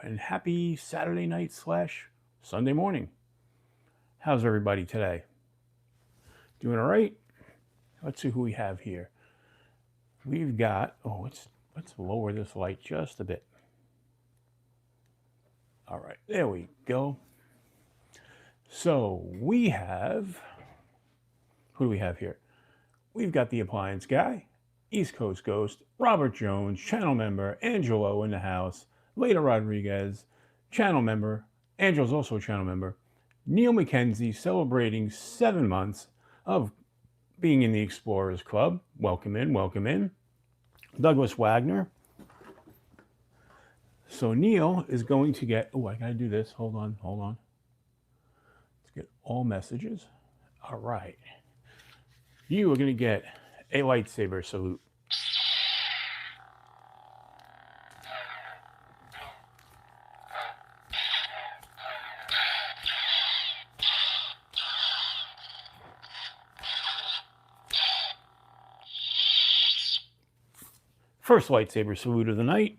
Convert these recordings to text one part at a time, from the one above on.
and happy Saturday night / Sunday morning. How's everybody today? Doing all right? Let's see who we have here. We've got, let's lower this light just a bit. All right, there we go. So we have, who do we have here? We've got the Appliance Guy, East Coast Ghost, Robert Jones, channel member, Angelo in the house, Leda Rodriguez, channel member, Angelo's also a channel member, Neil McKenzie celebrating 7 months of being in the Explorers Club. Welcome in, welcome in. Douglas Wagner. So Neil is going to get, I gotta do this, hold on. Let's get all messages. All right. You are gonna get a lightsaber salute. First lightsaber salute of the night.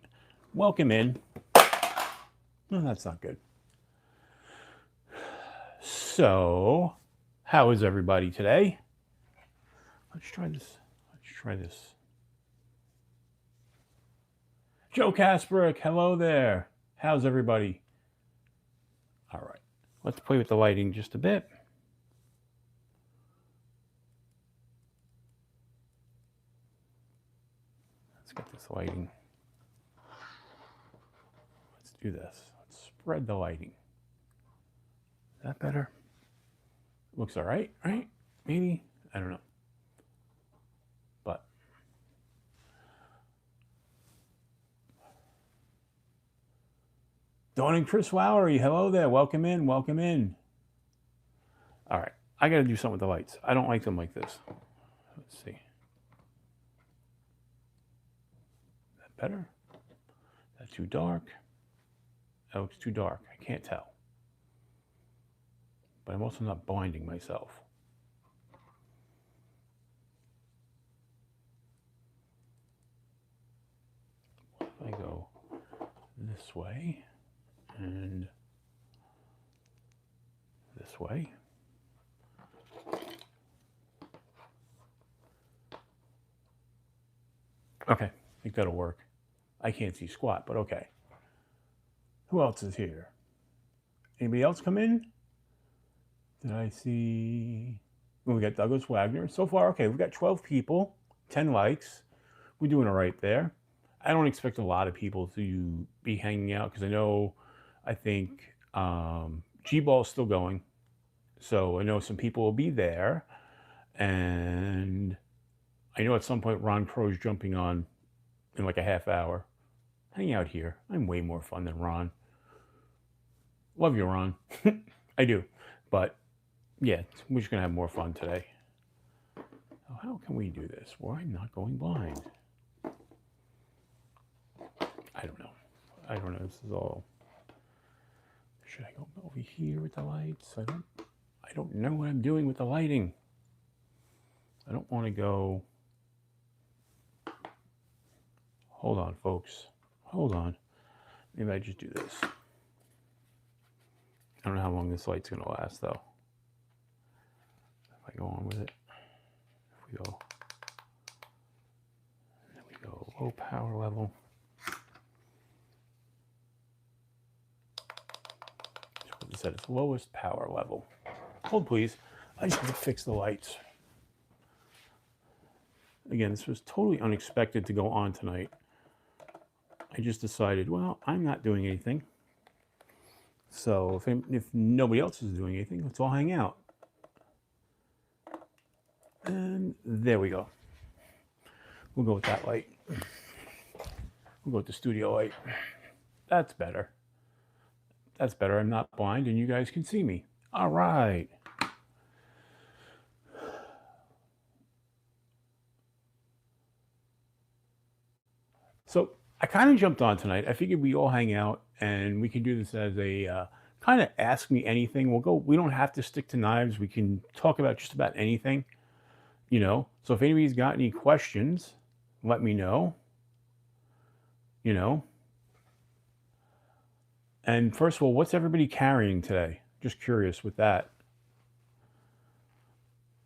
Welcome in. No, that's not good. So, how is everybody today? Let's try this. Joe Kasparek, hello there. How's everybody? All right, let's play with the lighting just a bit. Let's get this lighting. Let's do this. Let's spread the lighting. Is that better? Looks all right, right? Maybe? I don't know. But Dawn and Chris Lowery, hello there. Welcome in, welcome in. All right, I got to do something with the lights. I don't like them like this. Let's see. Is that better? Is that too dark? That looks too dark. I can't tell. But I'm also not blinding myself. If I go this way and this way. Okay, I think that'll work. I can't see squat, but okay. Who else is here? Anybody else come in? Did I see? Well, we got Douglas Wagner. So far, okay, we've got 12 people, 10 likes. We're doing all right there. I don't expect a lot of people to be hanging out because I think G-Ball is still going. So I know some people will be there. And I know at some point Ron Crow's jumping on in like a half hour. Hang out here. I'm way more fun than Ron. Love you, Ron. I do. But yeah, we're just going to have more fun today. Oh, how can we do this? Well, I'm not going blind. I don't know. This is all. Should I go over here with the lights? I don't know what I'm doing with the lighting. I don't want to go. Hold on, folks. Hold on. Maybe I just do this. I don't know how long this light's going to last, though. If I go on with it. If we go. Then we go low power level. Put this at its lowest power level. Hold, please. I just have to fix the lights. Again, this was totally unexpected to go on tonight. I just decided, well, I'm not doing anything. So if nobody else is doing anything, let's all hang out. And there we go. We'll go with that light. We'll go with the studio light. That's better. That's better. I'm not blind and you guys can see me. All right. So I kind of jumped on tonight. I figured we all hang out and we can do this as a kind of ask me anything. We don't have to stick to knives. We can talk about just about anything, you know. So if anybody's got any questions, let me know, you know. And first of all, what's everybody carrying today? Just curious with that.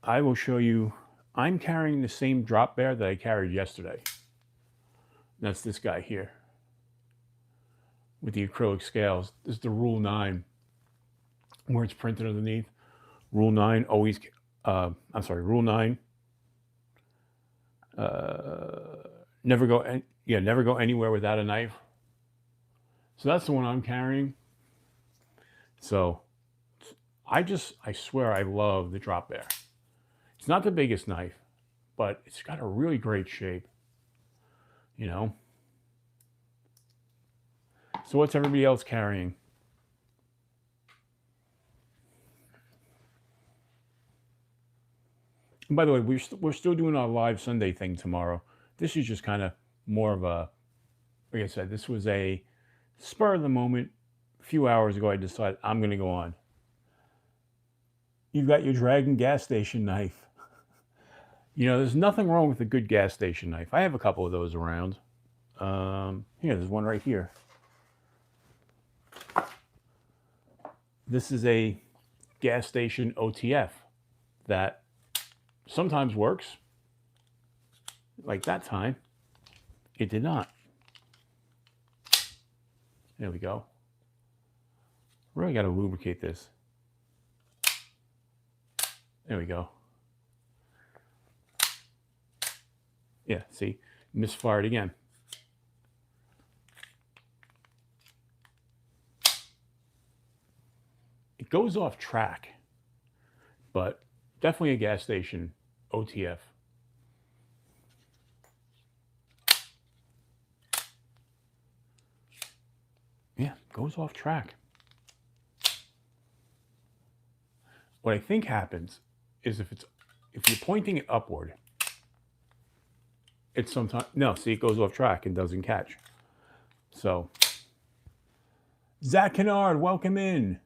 I will show you. I'm carrying the same drop bear that I carried yesterday. That's this guy here with the acrylic scales. This is the Rule 9 where it's printed underneath. Rule 9 always, Rule 9. Never go anywhere without a knife. So that's the one I'm carrying. So I swear I love the drop bear. It's not the biggest knife, but it's got a really great shape, you know. So what's everybody else carrying? And by the way, we're still doing our live Sunday thing tomorrow. This is just kind of more of a, like I said, this was a spur of the moment. A few hours ago, I decided I'm going to go on. You've got your Dragon gas station knife. You know, there's nothing wrong with a good gas station knife. I have a couple of those around. Here, there's one right here. This is a gas station OTF that sometimes works. Like that time, it did not. There we go. Really got to lubricate this. There we go. Yeah, see, misfired again. It goes off track, but definitely a gas station OTF. Yeah, goes off track. What I think happens is if you're pointing it upward, it's sometimes, no, see, it goes off track and doesn't catch. So, Zach Kennard, welcome in.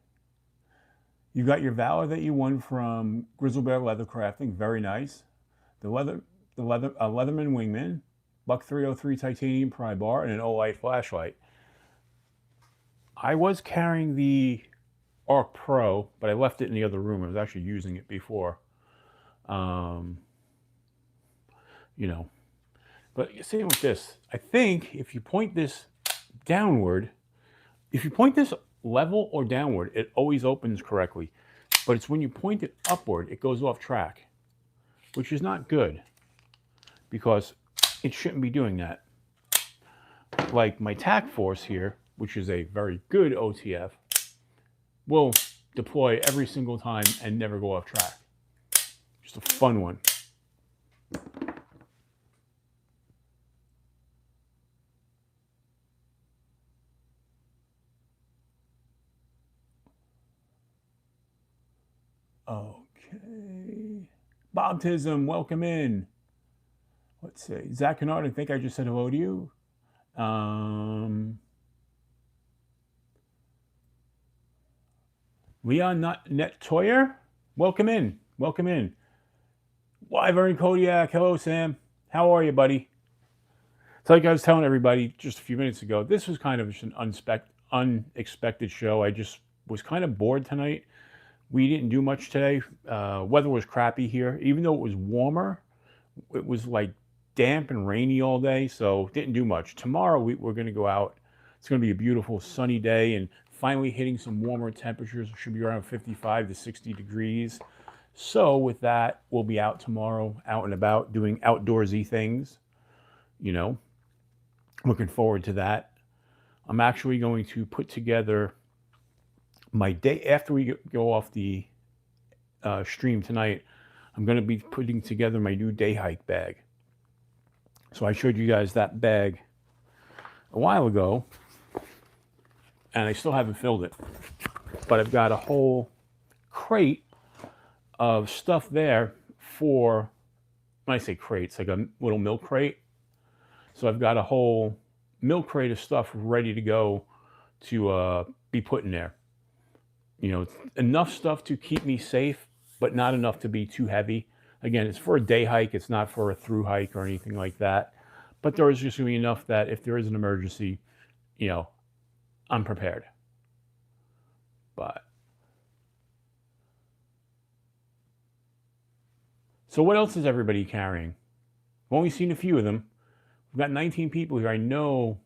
You got your Valor that you won from Grizzlebear Leather Crafting, very nice. The Leatherman Wingman, Buck 303 titanium pry bar, and an Olight flashlight. I was carrying the Arc Pro, but I left it in the other room. I was actually using it before. You know, but same with this. I think if you point this downward, if you point this level or downward, it always opens correctly. But it's when you point it upward, it goes off track, which is not good because it shouldn't be doing that. Like my Tac Force here, which is a very good OTF, will deploy every single time and never go off track. Just a fun one. Okay. Bobtism, welcome in. Let's see. Zach Kennard, I think I just said hello to you. Leon Net-Toyer, welcome in. Welcome in. Wyvern Kodiak, hello, Sam. How are you, buddy? So like I was telling everybody just a few minutes ago, this was kind of an unexpected show. I just was kind of bored tonight. We didn't do much today. Weather was crappy here. Even though it was warmer, it was like damp and rainy all day, so didn't do much. Tomorrow we're going to go out. It's going to be a beautiful sunny day and finally hitting some warmer temperatures. It should be around 55 to 60 degrees. So with that, we'll be out tomorrow, out and about, doing outdoorsy things. You know, looking forward to that. I'm actually going to put together my day after we go off the stream tonight. I'm going to be putting together my new day hike bag. So I showed you guys that bag a while ago, and I still haven't filled it. But I've got a whole crate of stuff there for, when I say crates, like a little milk crate. So I've got a whole milk crate of stuff ready to go to be put in there. You know, enough stuff to keep me safe, but not enough to be too heavy. Again, it's for a day hike. It's not for a through hike or anything like that. But there is just going to be enough that if there is an emergency, you know, I'm prepared. So what else is everybody carrying? I've only seen a few of them. We've got 19 people here. I know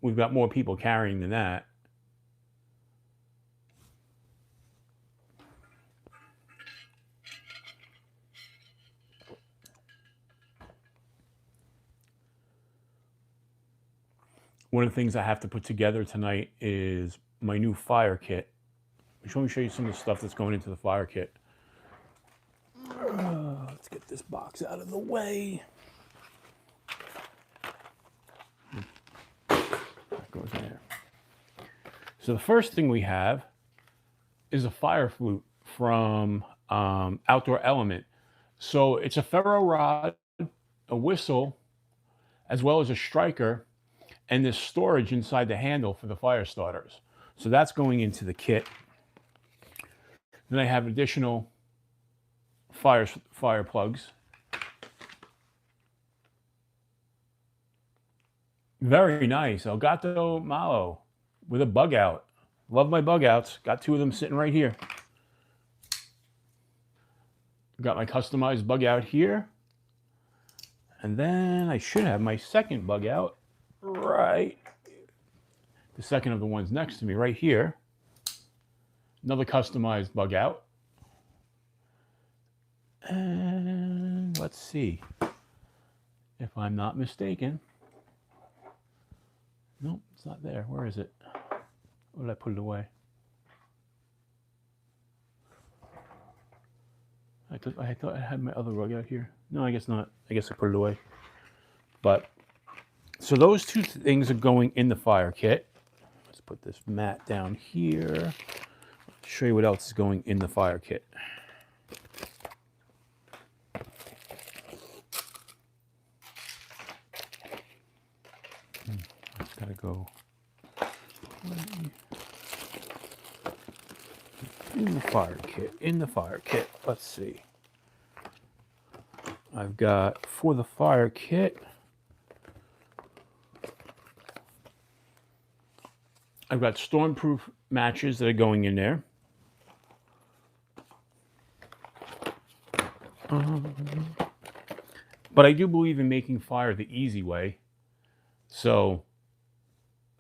we've got more people carrying than that. One of the things I have to put together tonight is my new fire kit. Let me show you some of the stuff that's going into the fire kit. Let's get this box out of the way. That goes in there. So the first thing we have is a fire flute from Outdoor Element. So it's a ferro rod, a whistle, as well as a striker, and this storage inside the handle for the fire starters. So that's going into the kit. Then I have additional fire plugs. Very nice. Elgato Malo with a bug out. Love my bug outs. Got 2 of them sitting right here. Got my customized bug out here. And then I should have my second bug out right. The second of the ones next to me right here. Another customized bug out. And let's see if I'm not mistaken. Nope, it's not there. Where is it? Or did I put it away? I thought I had my other rug out here. No, I guess not. I guess I put it away. But so those 2 things are going in the fire kit. Let's put this mat down here. Show you what else is going in the fire kit. It's gotta go in the fire kit. In the fire kit. Let's see. I've got for the fire kit. I've got stormproof matches that are going in there. But I do believe in making fire the easy way. So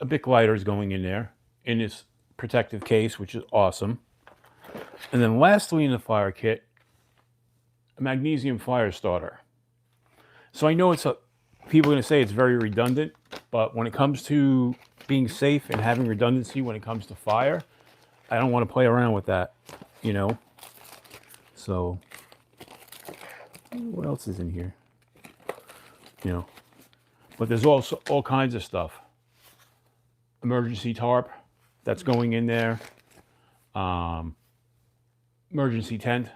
a Bic lighter is going in there in this protective case, which is awesome. And then lastly in the fire kit, a magnesium fire starter. So I know people are going to say it's very redundant, but when it comes to being safe and having redundancy when it comes to fire, I don't want to play around with that, you know. So what else is in here? You know, but there's also all kinds of stuff. Emergency tarp that's going in there. Emergency tent.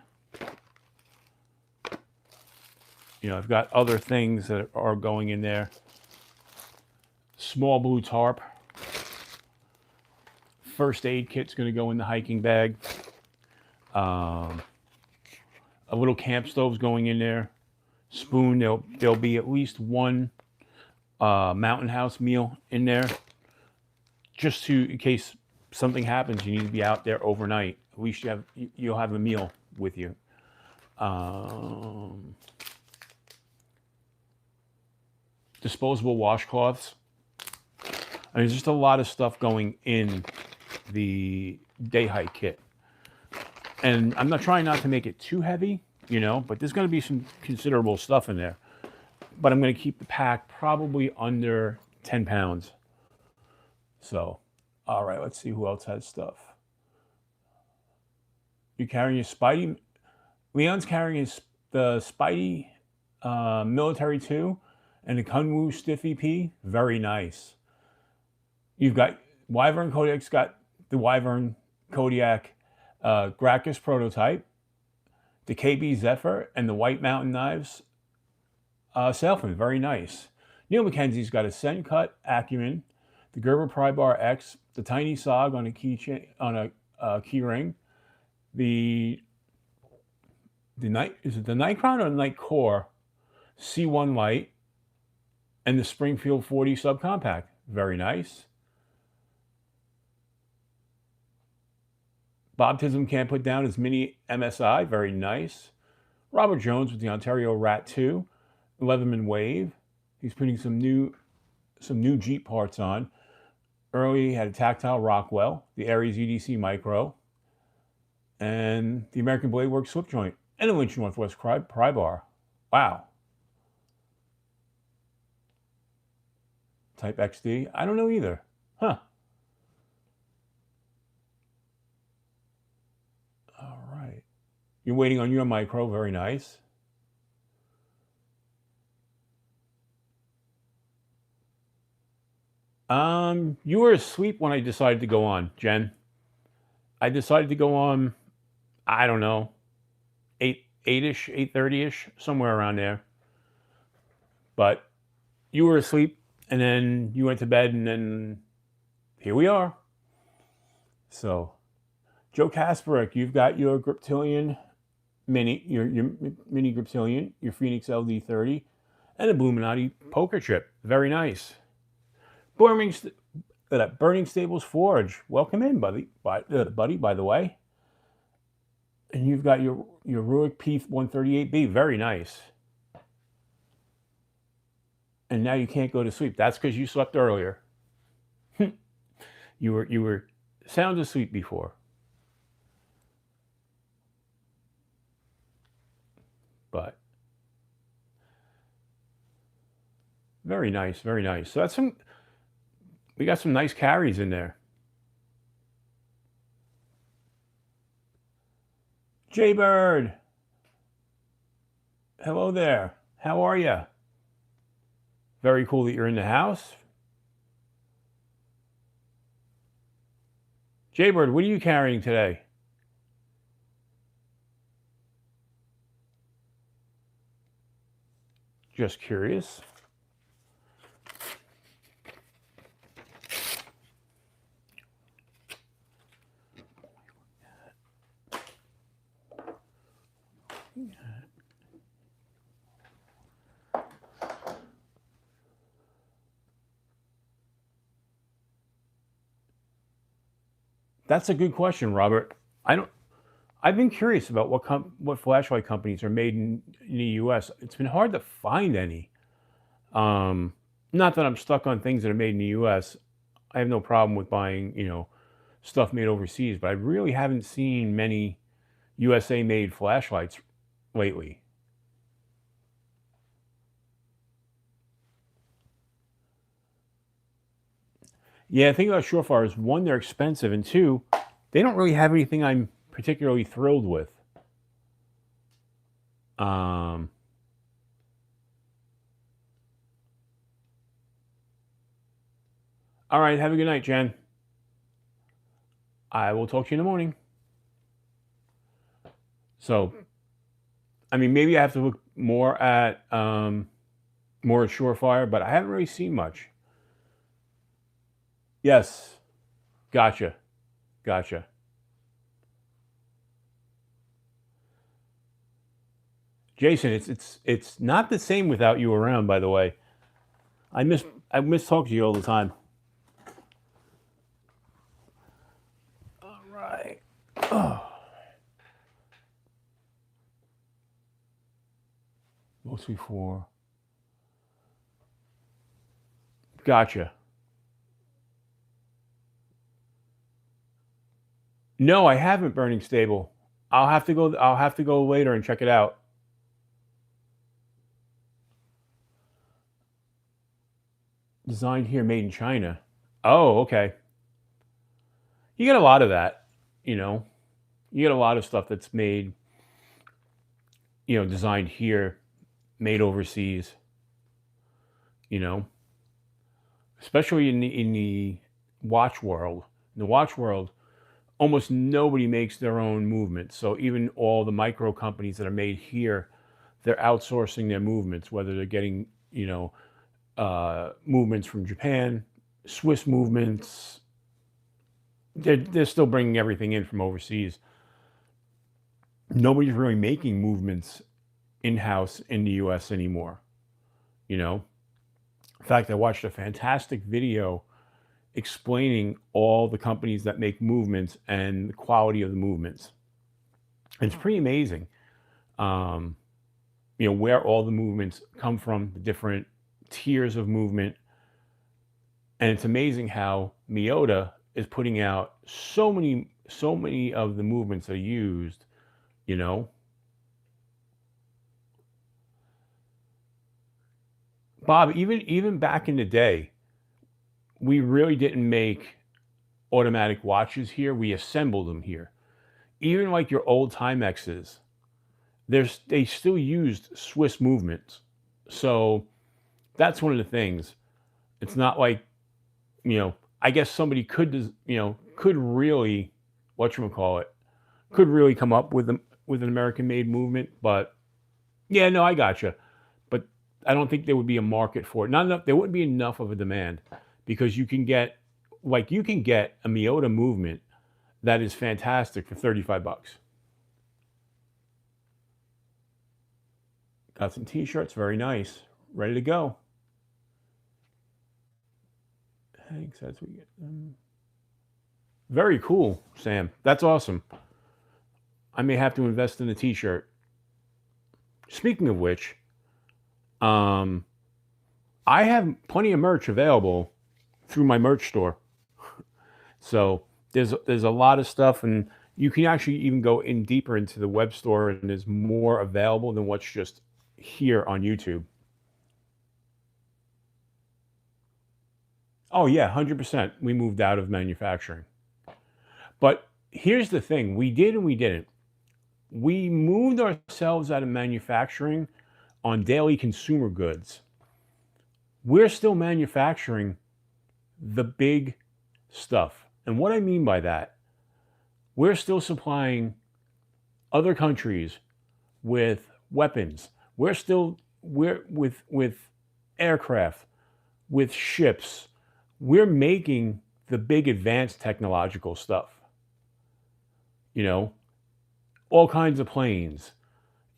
You know, I've got other things that are going in there. Small blue tarp. First aid kit's going to go in the hiking bag. A little camp stove's going in there. Spoon. There'll be at least 1 Mountain House meal in there, just in case something happens. You need to be out there overnight. At least you'll have a meal with you. Disposable washcloths. I mean, there's just a lot of stuff going in the day hike kit. And I'm not trying not to make it too heavy, you know, but there's going to be some considerable stuff in there. But I'm going to keep the pack probably under 10 pounds. So, all right, let's see who else has stuff. You're carrying your Spidey. Leon's carrying the Spidey Military 2 and the Kunwu Stiffy P. Very nice. You've got Wyvern Kodiak's got the Wyvern Kodiak Gracchus prototype, the KB Zephyr, and the White Mountain Knives Sailfin. Very nice. Neil McKenzie's got a Scent Cut Acumen, the Gerber Pry Bar X, the Tiny Sog on a keychain on a key ring, the Nikron or Night Core C1 Light, and the Springfield 40 Subcompact. Very nice. Bob Tism can't put down his mini MSI. Very nice. Robert Jones with the Ontario Rat 2, Leatherman Wave. He's putting some new Jeep parts on. Early, he had a tactile Rockwell, the Aries EDC Micro, and the American Blade Works slip joint, and a Lynch Northwest pry bar. Wow. Type XD? I don't know either. Huh. All right. You're waiting on your micro. Very nice. You were asleep when I decided to go on, Jen. I decided to go on, I don't know, 8-ish, 8:30-ish, somewhere around there. But you were asleep, and then you went to bed, and then here we are. So, Joe Kasparek, you've got your Griptilian Mini, your Mini Griptilian, your Phoenix LD30, and a Bluminati poker chip. Very nice. Burning Stables Forge. Welcome in, buddy. By the way. And you've got your Ruick P138B. Very nice. And now you can't go to sleep. That's because you slept earlier. You were sound asleep before. But very nice, very nice. So that's we got some nice carries in there. Jaybird. Hello there. How are you? Very cool that you're in the house. Jaybird, what are you carrying today? Just curious. That's a good question, Robert. I've been curious about what flashlight companies are made in the U.S. It's been hard to find any. Not that I'm stuck on things that are made in the U.S. I have no problem with buying, stuff made overseas, but I really haven't seen many USA-made flashlights lately. Yeah, the thing about Surefire is, one, they're expensive, and two, they don't really have anything I'm particularly thrilled with. All right, have a good night, Jen. I will talk to you in the morning. So, I mean, maybe I have to look more at Surefire, but I haven't really seen much. Yes, gotcha. Jason, it's not the same without you around. By the way, I miss talking to you all the time. All right. Oh. Mostly for. Gotcha. No, I haven't Burning Stable. I'll have to go later and check it out. Designed here, made in China. Oh, okay. You get a lot of that, You get a lot of stuff that's made, designed here, made overseas. Especially in the watch world. In the watch world, almost nobody makes their own movements. So even all the micro companies that are made here, they're outsourcing their movements, whether they're getting, movements from Japan, Swiss movements. They're still bringing everything in from overseas. Nobody's really making movements in-house in the US anymore. In fact, I watched a fantastic video explaining all the companies that make movements and the quality of the movements. And it's pretty amazing. you know, where all the movements come from, the different tiers of movement. And it's amazing how Miyota is putting out so many of the movements that are used, you know. Bob, even back in the day, we really didn't make automatic watches here. We assembled them here. Even like your old Timexes, they still used Swiss movements. So that's one of the things. It's not like, you know, I guess somebody could, you know, could really, whatchamacallit, could really come up with an American made movement. But yeah, no, I gotcha. But I don't think there would be a market for it. Not enough. There wouldn't be enough of a demand, because you can get, like, you can get a Miyota movement that is fantastic for $35. Got some t-shirts, very nice, ready to go. Thanks, that's what we get them. Very cool, Sam. That's awesome. I may have to invest in a t-shirt. Speaking of which, I have plenty of merch available through my merch store. So there's a lot of stuff, and you can actually even go in deeper into the web store, and there's more available than what's just here on YouTube. Oh yeah, 100%. We moved out of manufacturing. But here's the thing, we did and we didn't. We moved ourselves out of manufacturing on daily consumer goods. We're still manufacturing the big stuff. And what I mean by that, we're still supplying other countries with weapons. We're with aircraft, with ships. We're making the big advanced technological stuff. You know, all kinds of planes,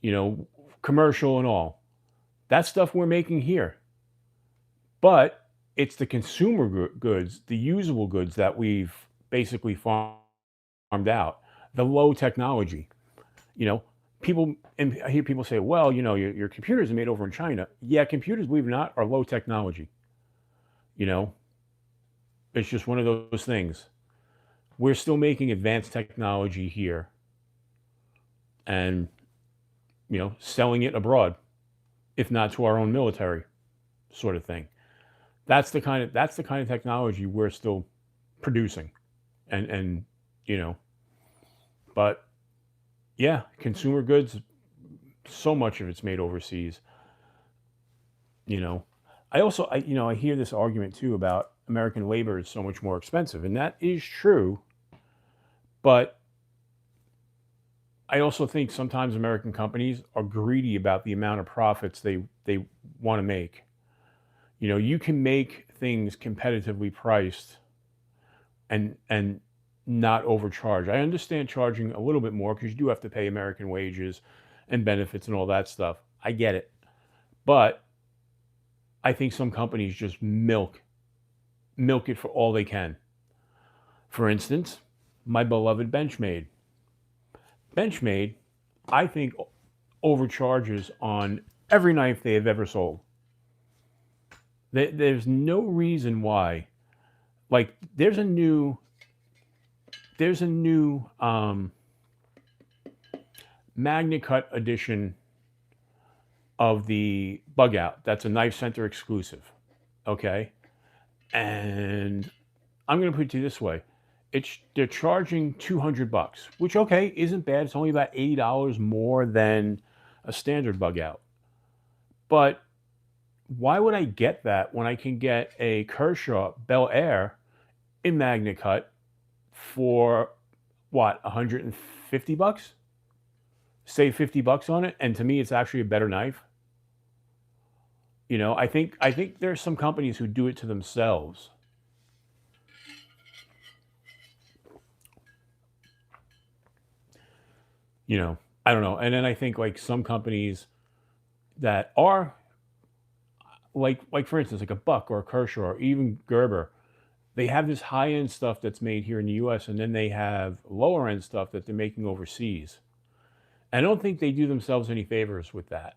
you know, commercial and all. That stuff we're making here. But it's the consumer goods, the usable goods that we've basically farmed out, the low technology. You know, people, and I hear people say, well, you know, your computers are made over in China. Yeah, computers, believe it or not, are low technology. You know, it's just one of those things. We're still making advanced technology here and, you know, selling it abroad, if not to our own military, sort of thing. That's the kind of technology we're still producing. And you know, but yeah, consumer goods, so much of it's made overseas. You know, I hear this argument too about American labor is so much more expensive, and that is true. But I also think sometimes American companies are greedy about the amount of profits they want to make. You know, you can make things competitively priced and not overcharge. I understand charging a little bit more because you do have to pay American wages and benefits and all that stuff. I get it. But I think some companies just milk it for all they can. For instance, my beloved Benchmade. Benchmade, I think, overcharges on every knife they have ever sold. There's no reason why. Like, there's a new Magna Cut edition of the Bug Out. That's a Knife Center exclusive. Okay? And I'm going to put it to you this way. They're charging $200, which, okay, isn't bad. It's only about $80 more than a standard Bug Out. But why would I get that when I can get a Kershaw Bel Air in Magna Cut for what, $150? Save $50 on it, and to me, it's actually a better knife. You know, I think there's some companies who do it to themselves. You know, I don't know. And then I think like some companies that are like for instance, like a Buck or a Kershaw or even Gerber, they have this high-end stuff that's made here in the US, and then they have lower-end stuff that they're making overseas. I don't think they do themselves any favors with that.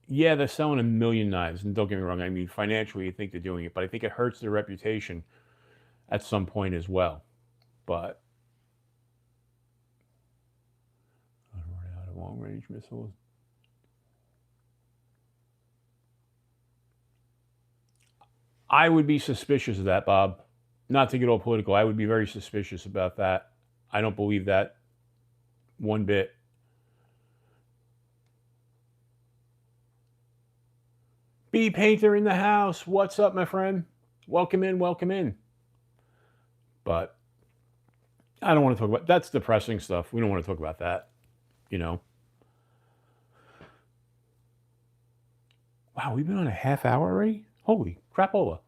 yeah, they're selling 1 million knives, and don't get me wrong, I mean, financially, you think they're doing it, but I think it hurts their reputation at some point as well. But I don't run out of long-range missiles. I would be suspicious of that, Bob. Not to get all political, I would be very suspicious about that. I don't believe that one bit. B Painter in the house. What's up, my friend? Welcome in, welcome in. But I don't want to talk about that's depressing stuff. We don't want to talk about that, you know. Wow, we've been on a half hour already? Holy crapola.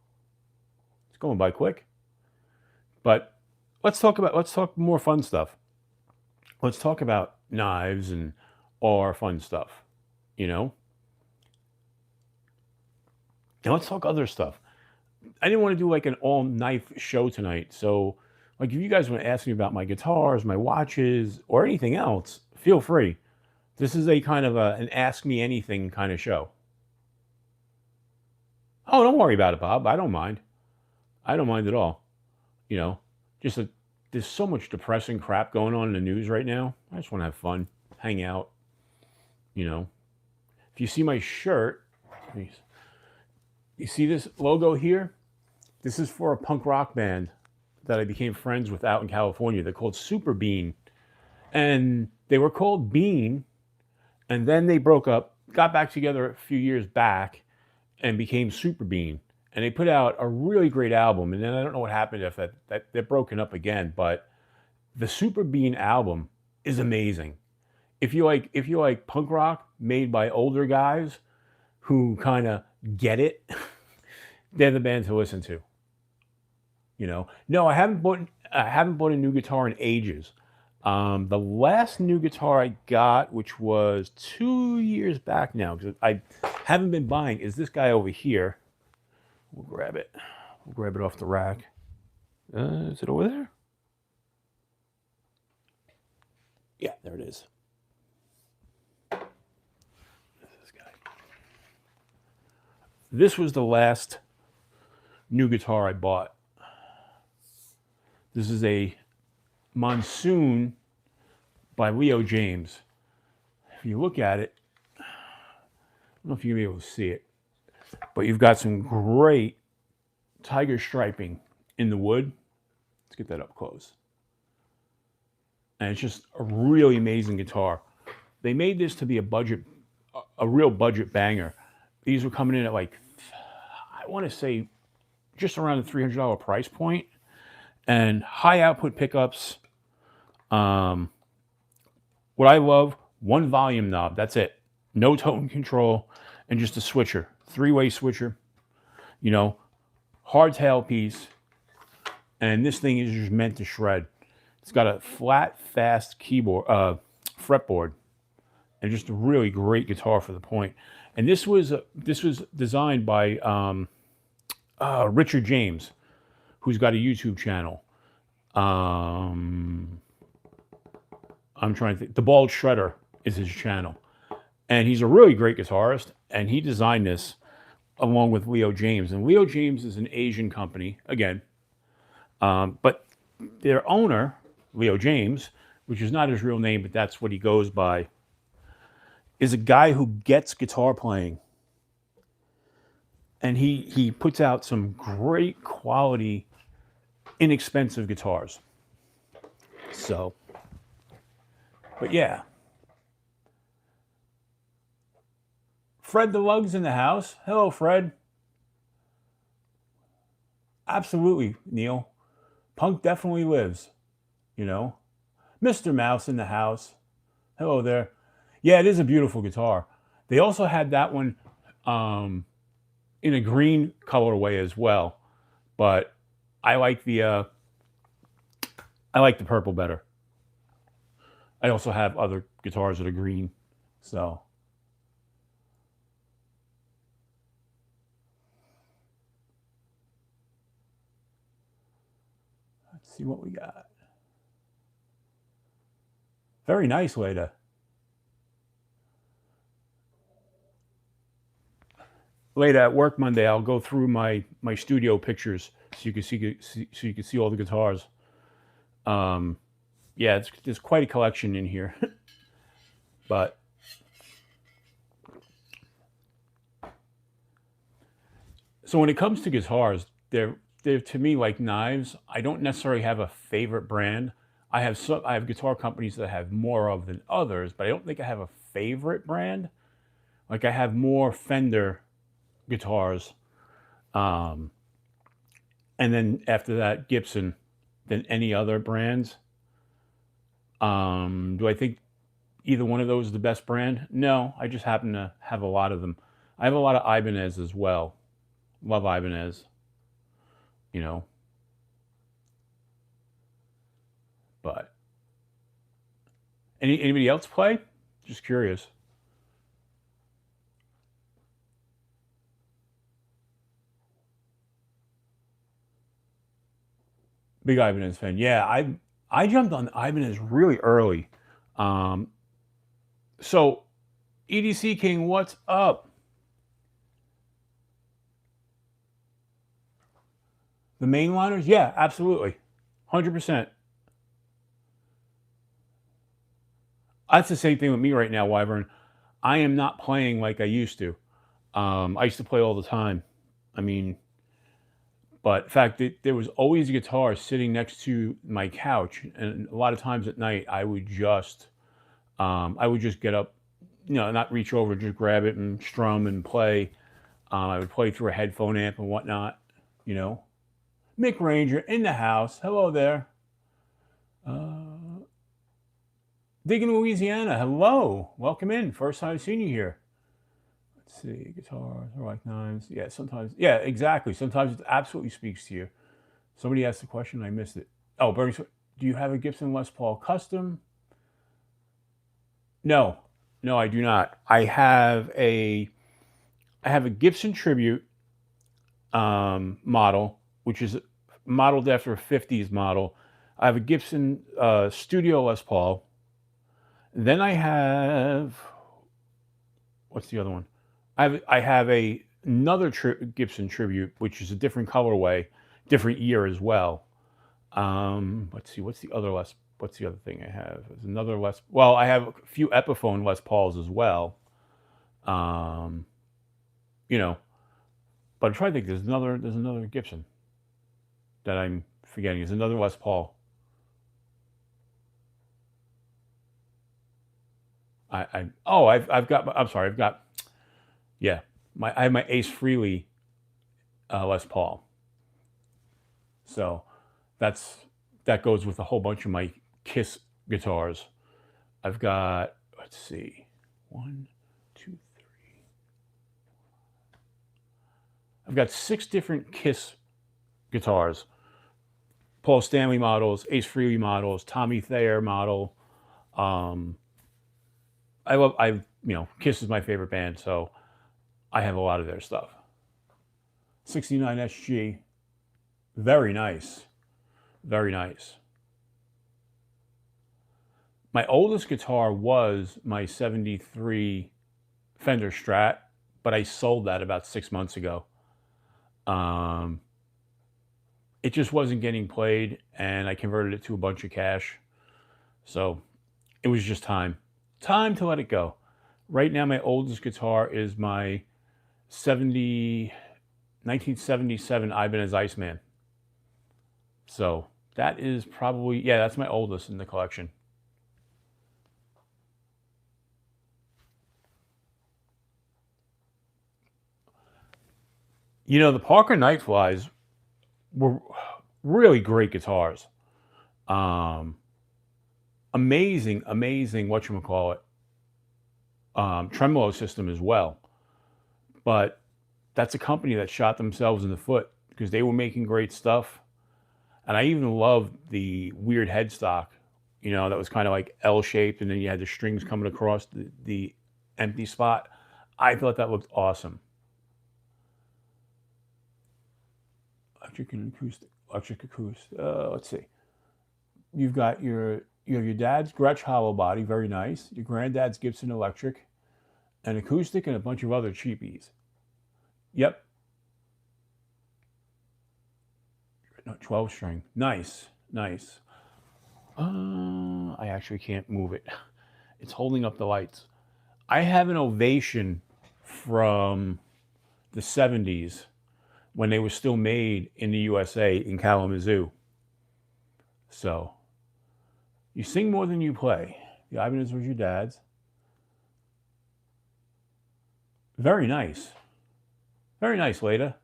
It's going by quick. But let's talk more fun stuff. Let's talk about knives and all our fun stuff, you know. And let's talk other stuff. I didn't want to do like an all knife show tonight. So, like, if you guys want to ask me about my guitars, my watches, or anything else, feel free. This is a kind of an ask me anything kind of show. Oh, don't worry about it, Bob. I don't mind. I don't mind at all. You know, there's so much depressing crap going on in the news right now. I just want to have fun, hang out. You know, if you see my shirt, you see this logo here? This is for a punk rock band that I became friends with out in California. They're called Super Bean. And they were called Bean, and then they broke up, got back together a few years back, and became Super Bean. And they put out a really great album. And then I don't know what happened if that they're broken up again, but the Super Bean album is amazing. If you like punk rock made by older guys who kind of get it, they're the band to listen to. You know, no, I haven't bought a new guitar in ages. The last new guitar I got, which was 2 years back now, because I haven't been buying, is this guy over here. We'll grab it. We'll grab it off the rack. Is it over there? Yeah, there it is. This guy. This was the last new guitar I bought. This is a Monsoon by Leo James. If you look at it, I don't know if you'll be able to see it, but you've got some great tiger striping in the wood. Let's get that up close. And it's just a really amazing guitar. They made this to be a real budget banger. These were coming in at like, I want to say, just around the $300 price point. And high output pickups. What I love, one volume knob, that's it. No tone control, and just a switcher. 3-way switcher. You know, hardtail piece. And this thing is just meant to shred. It's got a flat, fast keyboard, fretboard, and just a really great guitar for the point. And this was designed by Richard James, who's got a YouTube channel. I'm trying to think. The Bald Shredder is his channel. And he's a really great guitarist, and he designed this along with Leo James. And Leo James is an Asian company, again. But their owner, Leo James, which is not his real name, but that's what he goes by, is a guy who gets guitar playing. And he puts out some great quality, inexpensive guitars. So, but yeah. Fred the Lug's in the house. Hello, Fred. Absolutely, Neil. Punk definitely lives, you know. Mr. Mouse in the house. Hello there. Yeah, it is a beautiful guitar. They also had that one in a green colorway as well, but I like the purple better. I also have other guitars that are green, so. Let's see what we got. Very nice way to. later at work Monday, I'll go through my studio pictures so you can see all the guitars. Yeah, there's quite a collection in here. But so when it comes to guitars, they're to me like knives. I don't necessarily have a favorite brand. I have guitar companies that I have more of than others, but I don't think I have a favorite brand. Like I have more Fender guitars, and then after that Gibson than any other brands. Do I think either one of those is the best brand? No, I just happen to have a lot of them. I have a lot of Ibanez as well. Love Ibanez, you know. But anybody else play? Just curious. Big Ibanez fan. Yeah, I jumped on Ibanez really early. So EDC King, what's up? The mainliners? Yeah, absolutely. 100%. That's the same thing with me right now, Wyvern. I am not playing like I used to. I used to play all the time. I mean, but in fact, there was always a guitar sitting next to my couch, and a lot of times at night, I would just get up, not reach over, just grab it and strum and play. I would play through a headphone amp and whatnot, you know. Mick Ranger in the house. Hello there. Digging Louisiana. Hello. Welcome in. First time I've seen you here. Let's see. Guitars, RoseCraft knives. Yeah, sometimes. Yeah, exactly. Sometimes it absolutely speaks to you. Somebody asked a question. I missed it. Oh, Bernie, do you have a Gibson Les Paul custom? No, I do not. I have a Gibson Tribute model, which is modeled after a 50s model. I have a Gibson Studio Les Paul. Then I have, what's the other one? I have another Gibson Tribute, which is a different colorway, different year as well. Let's see, what's the other thing I have? There's another well, I have a few Epiphone Les Pauls as well. You know, but I'm trying to think. There's another Gibson that I'm forgetting. There's another Les Paul. I've got, yeah, I have my Ace Frehley Les Paul. So that goes with a whole bunch of my Kiss guitars. I've got, let's see, 1, 2, 3. I've got 6 different Kiss guitars. Paul Stanley models, Ace Frehley models, Tommy Thayer model. Kiss is my favorite band, so I have a lot of their stuff. 69 SG, very nice, very nice. My oldest guitar was my 73 Fender Strat, but I sold that about 6 months ago. It just wasn't getting played, and I converted it to a bunch of cash. So it was just time to let it go. Right now, my oldest guitar is my 1977 Ibanez Iceman. So that is probably, yeah, that's my oldest in the collection. The Parker Nightflies were really great guitars. Amazing, whatchamacallit, tremolo system as well. But that's a company that shot themselves in the foot because they were making great stuff. And I even loved the weird headstock, that was kind of like L-shaped, and then you had the strings coming across the empty spot. I thought that looked awesome. Electric and acoustic. Let's see. You've got your dad's Gretsch hollow body, very nice. Your granddad's Gibson electric, an acoustic, and a bunch of other cheapies. Yep. No, 12 string. Nice. Nice. I actually can't move it. It's holding up the lights. I have an Ovation from the 70s when they were still made in the USA in Kalamazoo. So, you sing more than you play. The Ibanez was your dad's. Very nice. Very nice, Leda.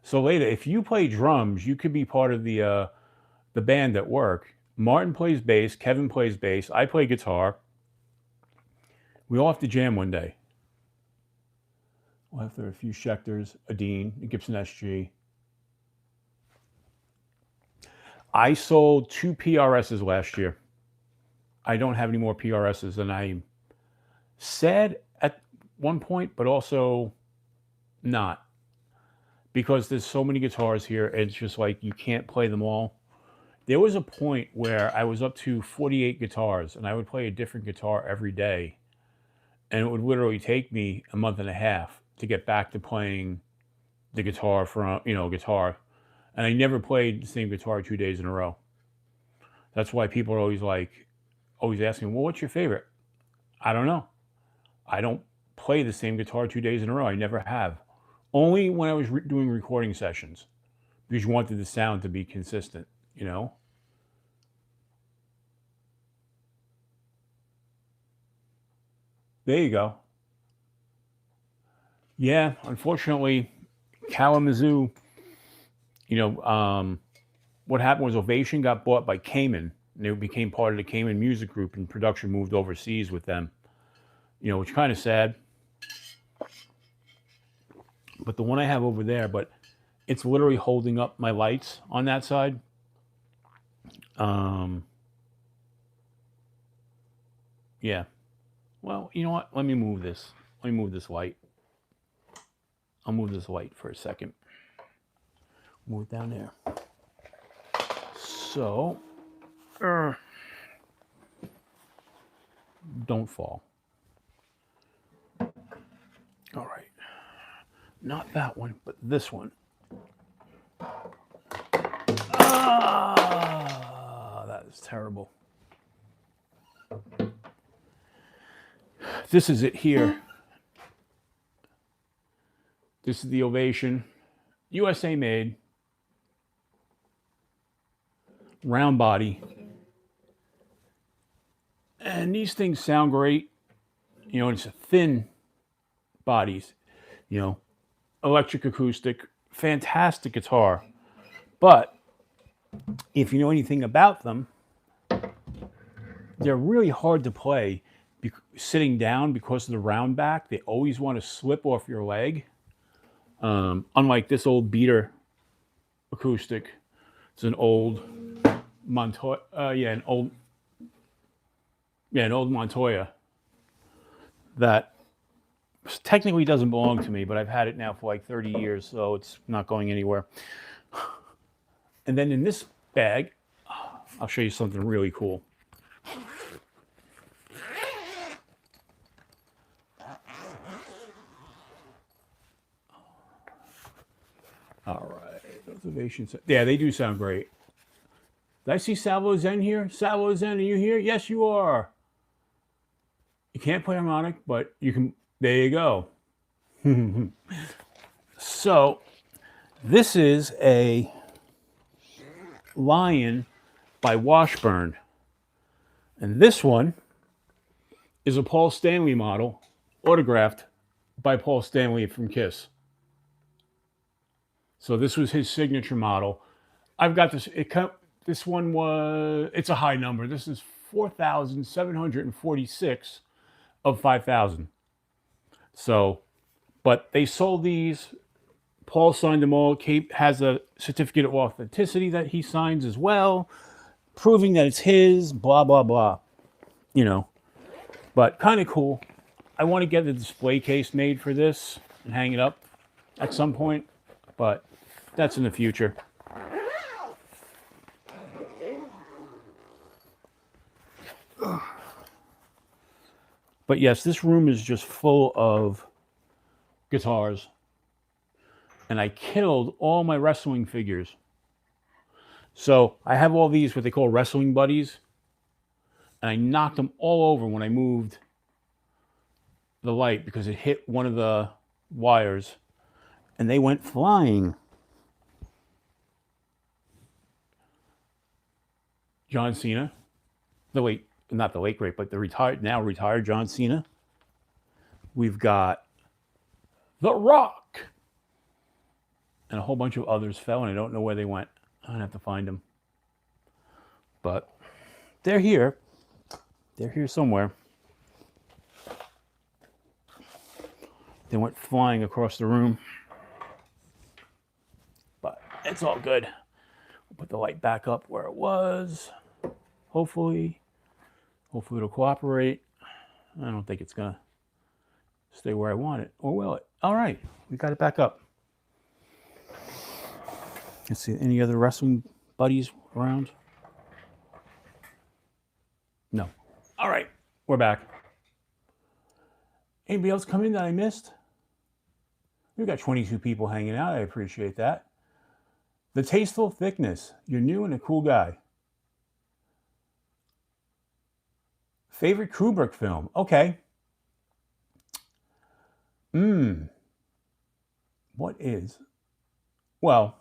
So, Leda, if you play drums, you could be part of the band at work. Martin plays bass, Kevin plays bass, I play guitar. We all have to jam one day. We'll have to have a few Schecters, a Dean, a Gibson SG. I sold 2 PRSs last year. I don't have any more PRSs, and I sad at one point, but also not. Because there's so many guitars here, it's just like you can't play them all. There was a point where I was up to 48 guitars, and I would play a different guitar every day. And it would literally take me a month and a half to get back to playing the guitar from, guitar. And I never played the same guitar 2 days in a row. That's why people are always asking, well, what's your favorite? I don't know. I don't play the same guitar 2 days in a row. I never have. Only when I was doing recording sessions, because you wanted the sound to be consistent, There you go. Yeah, unfortunately, Kalamazoo, what happened was Ovation got bought by Cayman, and they became part of the Cayman Music Group, and production moved overseas with them, which is kind of sad. But the one I have over there, but it's literally holding up my lights on that side. Yeah. Well, you know what? Let me move this. Let me move this light. I'll move this light for a second. Move it down there. So, don't fall. All right. Not that one, but this one. That is terrible. This is it here. This is the Ovation. USA made. Round body. And these things sound great. It's a thin bodies. Electric acoustic. Fantastic guitar. But if you know anything about them, they're really hard to play sitting down because of the round back. They always want to slip off your leg. Unlike this old beater acoustic. It's an old Montoya. An old Montoya that technically doesn't belong to me, but I've had it now for like 30 years, so it's not going anywhere. And then in this bag, I'll show you something really cool. All right, those Ovations. Yeah, they do sound great. Did I see Salvo Zen here? Salvo Zen, are you here? Yes, you are. You can't play harmonic, but you can. There you go. So, this is a Lion by Washburn. And this one is a Paul Stanley model, autographed by Paul Stanley from Kiss. So this was his signature model. I've got this. This one it's a high number. This is 4,746 of 5,000. So, but they sold these. Paul signed them all. Kate has a certificate of authenticity that he signs as well, proving that it's his, blah, blah, blah. But kind of cool. I want to get a display case made for this and hang it up at some point, but that's in the future. But yes, this room is just full of guitars. And I killed all my wrestling figures. So I have all these, what they call wrestling buddies. And I knocked them all over when I moved the light because it hit one of the wires. And they went flying. John Cena. Not the late great, but the now retired John Cena. We've got The Rock. And a whole bunch of others fell, and I don't know where they went. I'm going to have to find them. But they're here. They're here somewhere. They went flying across the room. But it's all good. We'll put the light back up where it was. Hopefully it'll cooperate. I don't think it's going to stay where I want it. Or will it? All right. We got it back up. Let's see. Any other wrestling buddies around? No. All right. We're back. Anybody else come in that I missed? We've got 22 people hanging out. I appreciate that. The Tasteful Thickness. You're new and a cool guy. Favorite Kubrick film? Okay. What is? Well,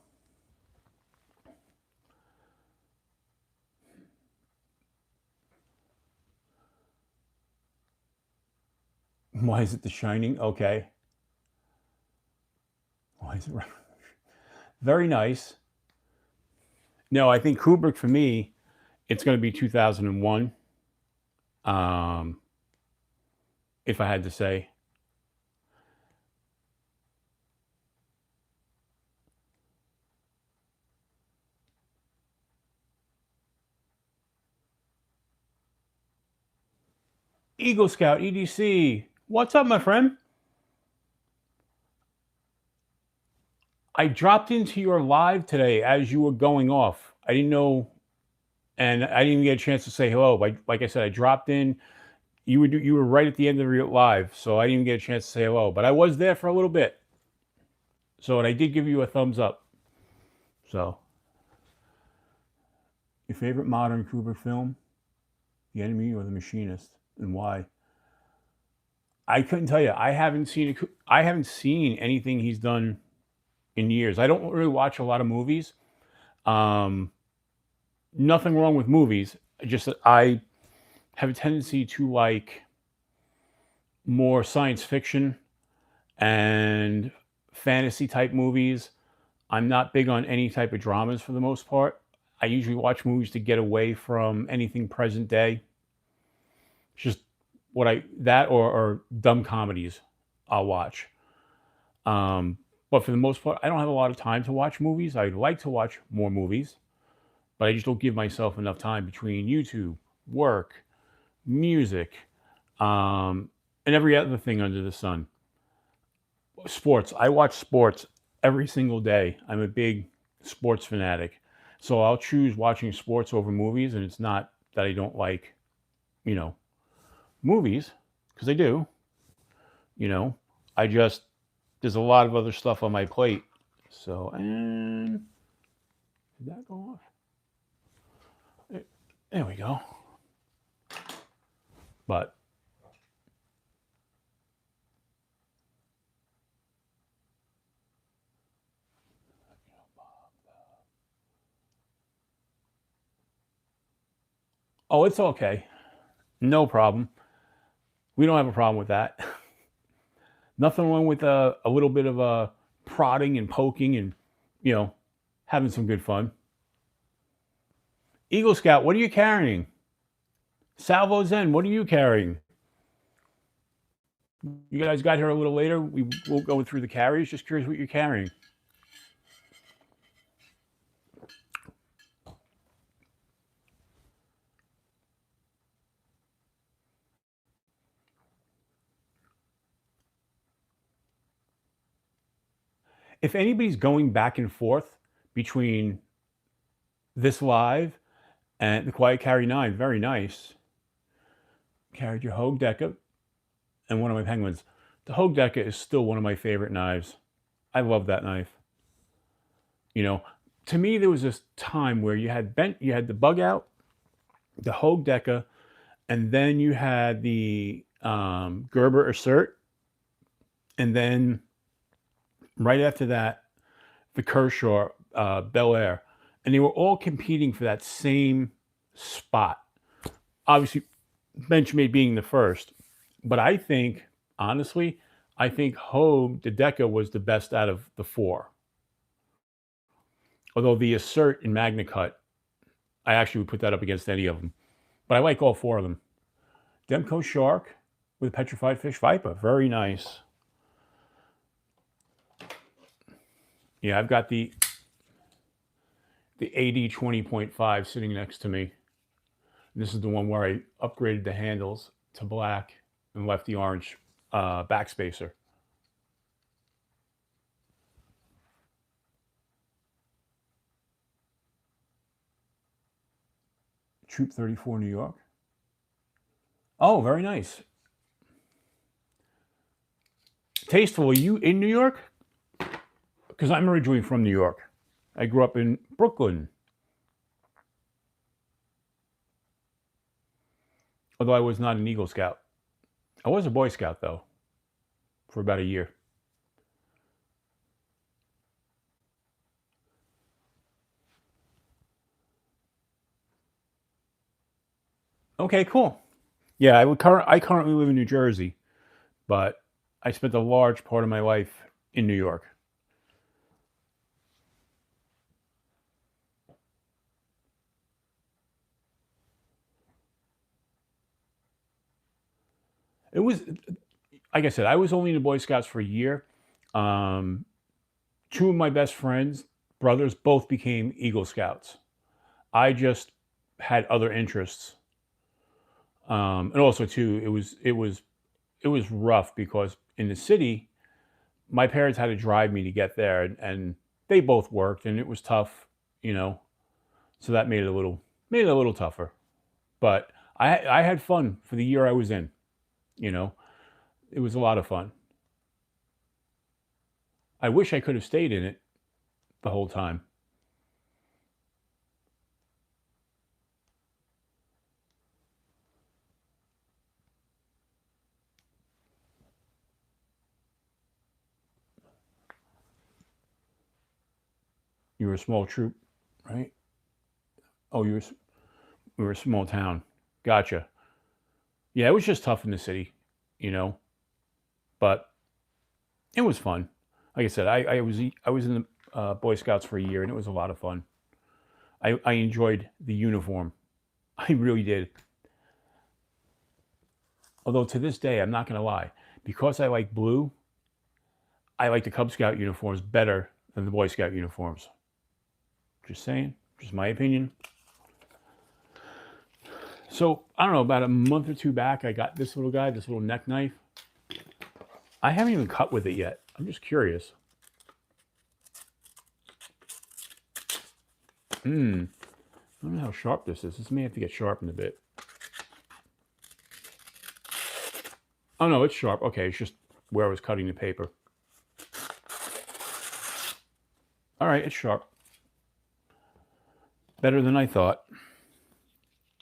why is it The Shining? Okay. Why is it? Very nice. No, I think Kubrick for me, it's going to be 2001. If I had to say. Eagle Scout, EDC. What's up, my friend? I dropped into your live today as you were going off. I didn't know, and I didn't even get a chance to say hello. Like I said, I dropped in. You were right at the end of your live, so I didn't even get a chance to say hello. But I was there for a little bit. So, and I did give you a thumbs up. So, your favorite modern Kubrick film? The Enemy or The Machinist, and why? I couldn't tell you. I haven't seen anything he's done in years. I don't really watch a lot of movies. Nothing wrong with movies. Just that I have a tendency to like more science fiction and fantasy type movies. I'm not big on any type of dramas for the most part. I usually watch movies to get away from anything present day. It's just or dumb comedies I'll watch. But for the most part, I don't have a lot of time to watch movies. I'd like to watch more movies, but I just don't give myself enough time between YouTube, work, music, and every other thing under the sun. Sports. I watch sports every single day. I'm a big sports fanatic. So I'll choose watching sports over movies, and it's not that I don't like, movies, because I do. There's a lot of other stuff on my plate. So, and did that go off? There we go. But oh, it's okay. No problem. We don't have a problem with that. Nothing wrong with a little bit of prodding and poking and, having some good fun. Eagle Scout, what are you carrying? Salvo Zen, what are you carrying? You guys got here a little later. We will go through the carries. Just curious what you're carrying. If anybody's going back and forth between this live and the Quiet Carry 9, very nice. Carried your Hogue Deca. and one of my penguins. The Hogue Deca is still one of my favorite knives. I love that knife. You know, to me, there was this time where you had the bug out, the Hogue Deca, and then you had the Gerber Assert, and then right after that, the Kershaw Bel Air, and they were all competing for that same spot. Obviously, Benchmade being the first, but I think, honestly, I think Hogue, the Deca, was the best out of the four. Although the Assert and Magna Cut, I actually would put that up against any of them. But I like all four of them. Demko Shark with Petrified Fish Viper. Very nice. Yeah, I've got the AD 20.5 sitting next to me. This is the one where I upgraded the handles to black and left the orange backspacer. Troop 34, New York. Oh, very nice. Tasteful, are you in New York? Because I'm originally from New York. I grew up in Brooklyn. Although I was not an Eagle Scout. I was a Boy Scout, though, for about a year. Okay, cool. Yeah, I currently live in New Jersey, but I spent a large part of my life in New York. It was, like I said, I was only in the Boy Scouts for a year. Two of my best friends, brothers, both became Eagle Scouts. I just had other interests. And also too, it was rough because in the city, my parents had to drive me to get there, and they both worked, and it was tough, you know. So that made it a little tougher. But I had fun for the year I was in, you know. It was a lot of fun. I wish I could have stayed in it the whole time. You were a small troop, right? Oh, we were a small town. Gotcha. Yeah, it was just tough in the city, you know, but it was fun. Like I said, I was in the Boy Scouts for a year, and it was a lot of fun. I enjoyed the uniform. I really did. Although to this day, I'm not going to lie, because I like blue, I like the Cub Scout uniforms better than the Boy Scout uniforms. Just saying, just my opinion. So, I don't know, about a month or two back, I got this little guy, this little neck knife. I haven't even cut with it yet. I'm just curious. I don't know how sharp this is. This may have to get sharpened a bit. Oh no, it's sharp. Okay, it's just where I was cutting the paper. All right, it's sharp. Better than I thought.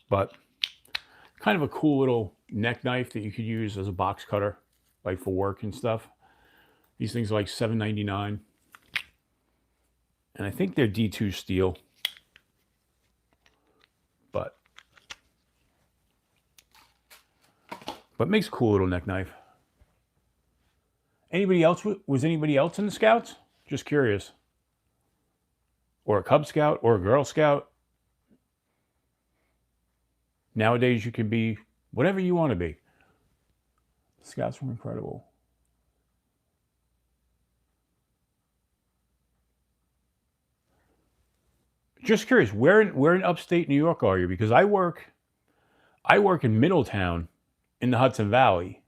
But kind of a cool little neck knife that you could use as a box cutter, like for work and stuff. These things are like $7.99. And I think they're D2 steel. But makes a cool little neck knife. Anybody else? Was anybody else in the Scouts? Just curious. Or a Cub Scout or a Girl Scout. Nowadays you can be whatever you want to be. The Scouts were incredible. Just curious, where in upstate New York are you? Because I work in Middletown in the Hudson Valley.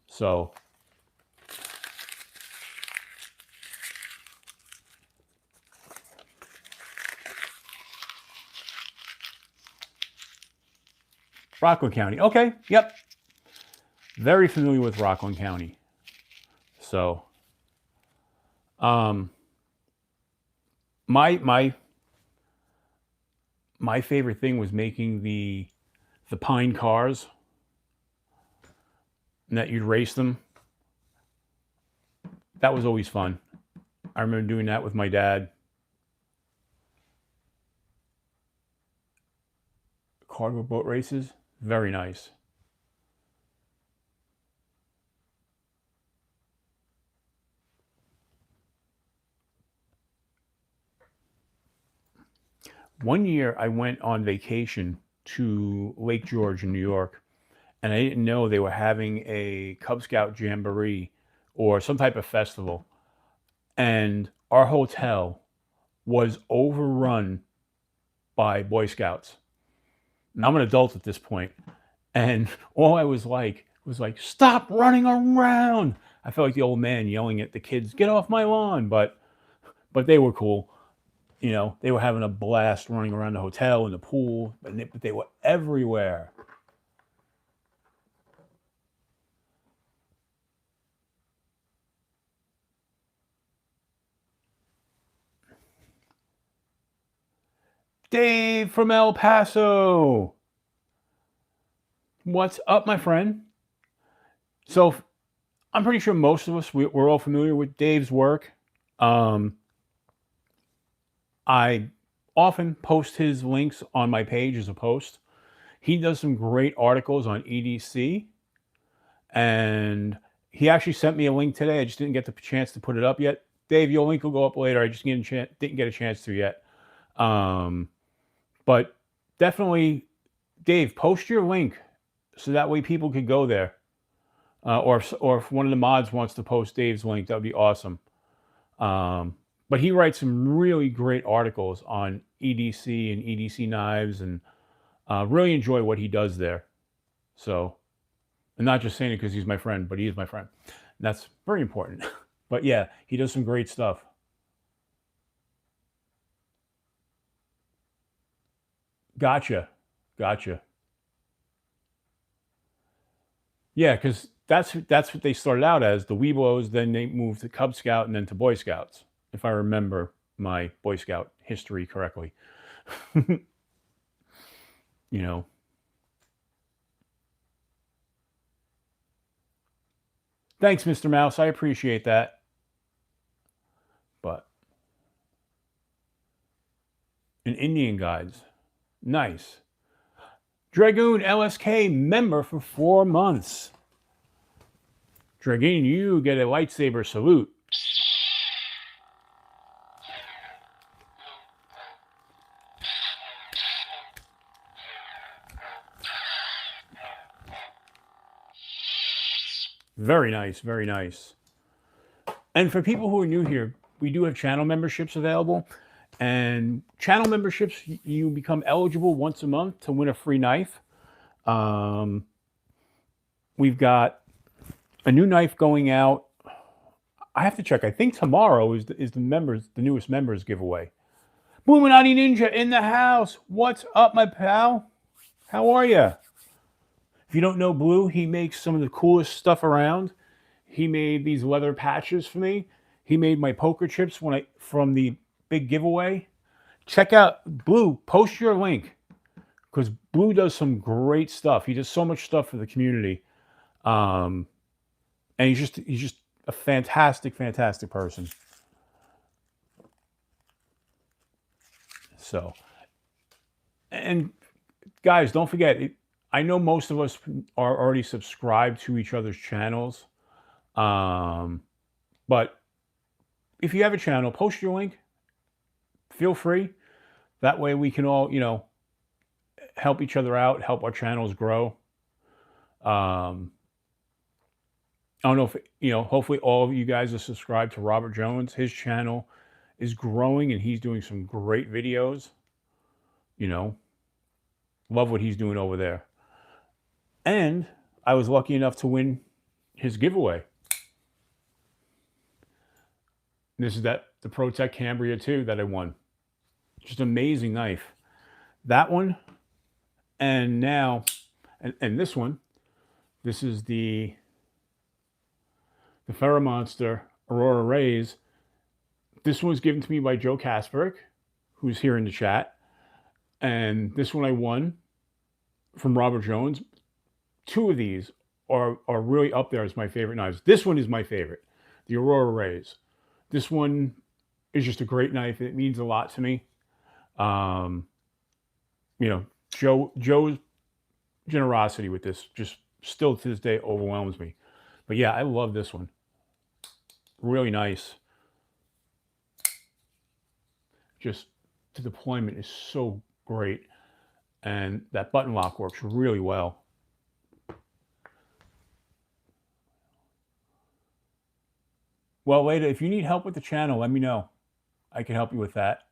So Rockland County. Okay, yep. very familiar with Rockland County. So, my favorite thing was making the pine cars, and that you'd race them. That was always fun. I remember doing that with my dad. Cargo boat races, very nice. One year I went on vacation to Lake George in New York, and I didn't know they were having a Cub Scout Jamboree or some type of festival. And our hotel was overrun by Boy Scouts. And I'm an adult at this point, and all I was like, stop running around. I felt like the old man yelling at the kids, get off my lawn. But they were cool. You know, they were having a blast running around the hotel and the pool, but they were everywhere. Dave from El Paso. What's up, my friend? So I'm pretty sure most of us, we're all familiar with Dave's work. I often post his links on my page as a post. He does some great articles on EDC, and he actually sent me a link today. I just didn't get the chance to put it up yet. Dave, your link will go up later. I just didn't get a chance to yet. But definitely, Dave, post your link so that way people could go there. Or if one of the mods wants to post Dave's link, that would be awesome. But he writes some really great articles on EDC and EDC knives, and really enjoy what he does there. So, I'm not just saying it because he's my friend, but he is my friend. And that's very important. But yeah, he does some great stuff. Gotcha. Yeah, because that's what they started out as, the Weeblos. Then they moved to Cub Scout and then to Boy Scouts, if I remember my Boy Scout history correctly. You know. Thanks, Mr. Mouse. I appreciate that. But an Indian Guides. Nice. Dragoon LSK member for 4 months. Dragoon, you get a lightsaber salute. Very nice, very nice. And for people who are new here, we do have channel memberships available. And channel memberships, you become eligible once a month to win a free knife. We've got a new knife going out. I have to check. I think tomorrow is the newest members giveaway. Bluminati Ninja in the house. What's up, my pal? How are you? If you don't know Blue, he makes some of the coolest stuff around. He made these leather patches for me. He made my poker chips from the big giveaway. Check out Blue. Post your link, because Blue does some great stuff. He does so much stuff for the community, and he's just a fantastic person. So, and guys, don't forget. I know most of us are already subscribed to each other's channels, but if you have a channel, post your link. Feel free. That way we can all, help each other out, help our channels grow. I don't know if, hopefully all of you guys are subscribed to Robert Jones. His channel is growing and he's doing some great videos. Love what he's doing over there. And I was lucky enough to win his giveaway. This is the ProTech Cambria 2 that I won. Just an amazing knife. That one, and now, and this one, This is the Ferro Monster Aurora Rays. This one was given to me by Joe Kasperick, who's here in the chat. And this one I won from Robert Jones. Two of these are really up there as my favorite knives. This one is my favorite, the Aurora Rays. This one is just a great knife. It means a lot to me. You know, Joe's generosity with this just still to this day overwhelms me. But yeah, I love this one. Really nice. Just the deployment is so great. And that button lock works really well. Well, Leda, if you need help with the channel, let me know. I can help you with that.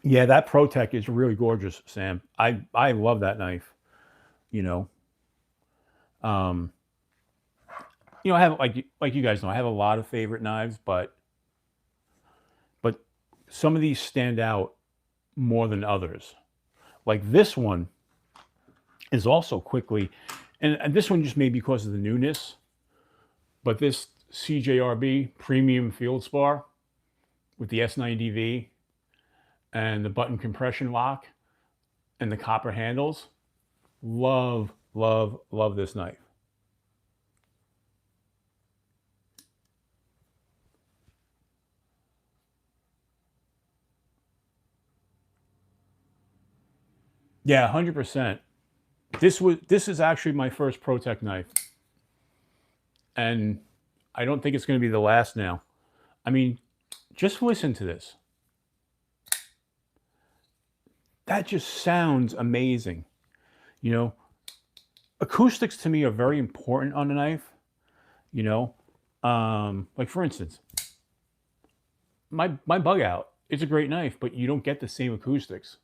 Yeah, that ProTech is really gorgeous, Sam. I love that knife. You know, I have like you guys know, I have a lot of favorite knives, but some of these stand out more than others. Like this one is also quickly, and this one just maybe because of the newness, but this CJRB premium field spar with the S90V and the button compression lock and the copper handles, love this knife. Yeah, 100%. This is actually my first ProTech knife. And I don't think it's going to be the last now. I mean, just listen to this. That just sounds amazing. You know, acoustics to me are very important on a knife. You know, like for instance, my bug out, it's a great knife, but you don't get the same acoustics.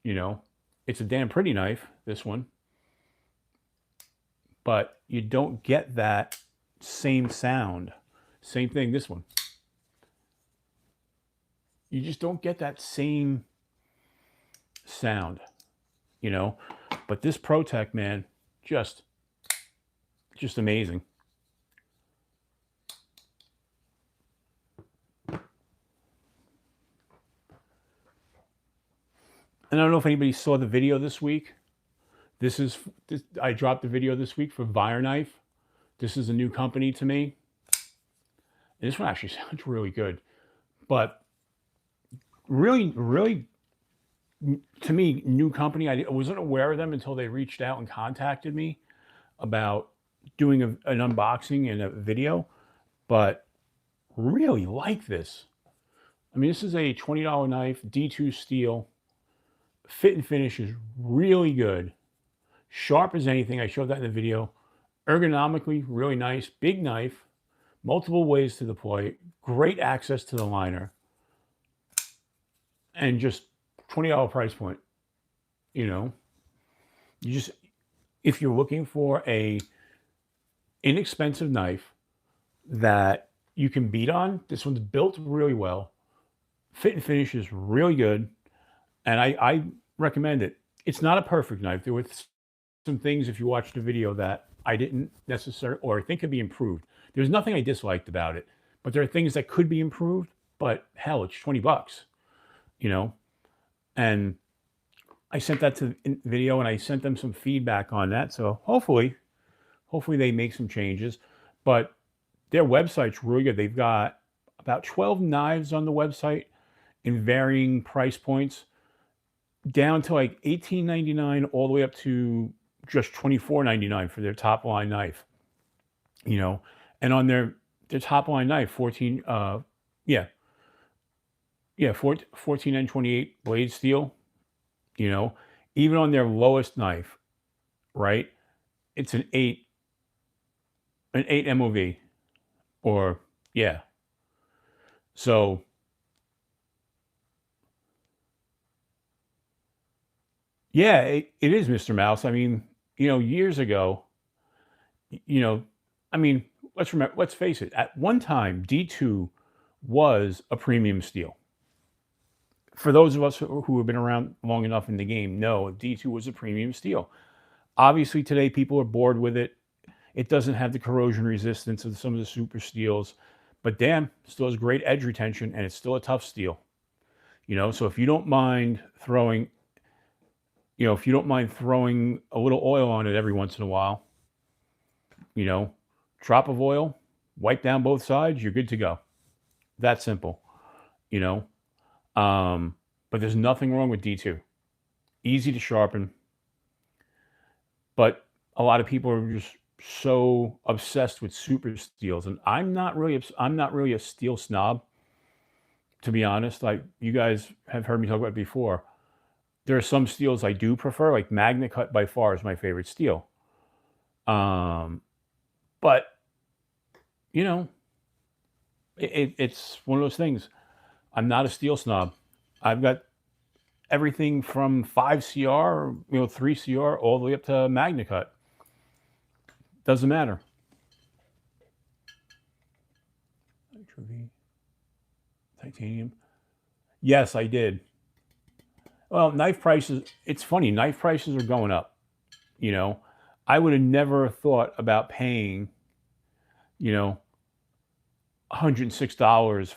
You know, it's a damn pretty knife, this one, but you don't get that same sound. Same thing, this one. You just don't get that same sound, you know. But this ProTech, man, just amazing. And I don't know if anybody saw the video this week. I dropped the video this week for VYRkniv. This is a new company to me. And this one actually sounds really good. But really, to me, new company. I wasn't aware of them until they reached out and contacted me about doing an unboxing and a video. But really like this. I mean, this is a $20 knife, D2 steel. Fit and finish is really good. Sharp as anything. I showed that in the video. Ergonomically, really nice. Big knife. Multiple ways to deploy. Great access to the liner. And just $20 price point. You know, if you're looking for a inexpensive knife that you can beat on, this one's built really well. Fit and finish is really good. And I recommend it. It's not a perfect knife. There were some things, if you watched the video, that I didn't necessarily, or I think could be improved. There's nothing I disliked about it, but there are things that could be improved. But hell, it's $20, you know. And I sent that to the video, and I sent them some feedback on that. So hopefully they make some changes. But their website's really good. They've got about 12 knives on the website in varying price points, down to like $18.99 all the way up to just $24.99 for their top line knife. You know, and on their top line knife, 14 and 28 blade steel, you know, even on their lowest knife, right? It's an 8 MOV, or yeah. So yeah, it is, Mr. Mouse. I mean, you know, years ago, you know, I mean, let's face it. At one time, D2 was a premium steel. for those of us who have been around long enough in the game, know D2 was a premium steel. Obviously, today people are bored with it. It doesn't have the corrosion resistance of some of the super steels, but damn, still has great edge retention, and it's still a tough steel. So if you don't mind throwing, if you don't mind throwing a little oil on it every once in a while, drop of oil, wipe down both sides, you're good to go. That simple, but there's nothing wrong with D2. Easy to sharpen, but a lot of people are just so obsessed with super steels, and I'm not really a steel snob, to be honest. Like, you guys have heard me talk about it before. There are some steels I do prefer, like MagnaCut by far is my favorite steel. But it's one of those things. I'm not a steel snob. I've got everything from 5CR, 3CR, all the way up to MagnaCut. Doesn't matter. Titanium. Yes, I did. Well, knife prices, it's funny, knife prices are going up. I would have never thought about paying, $106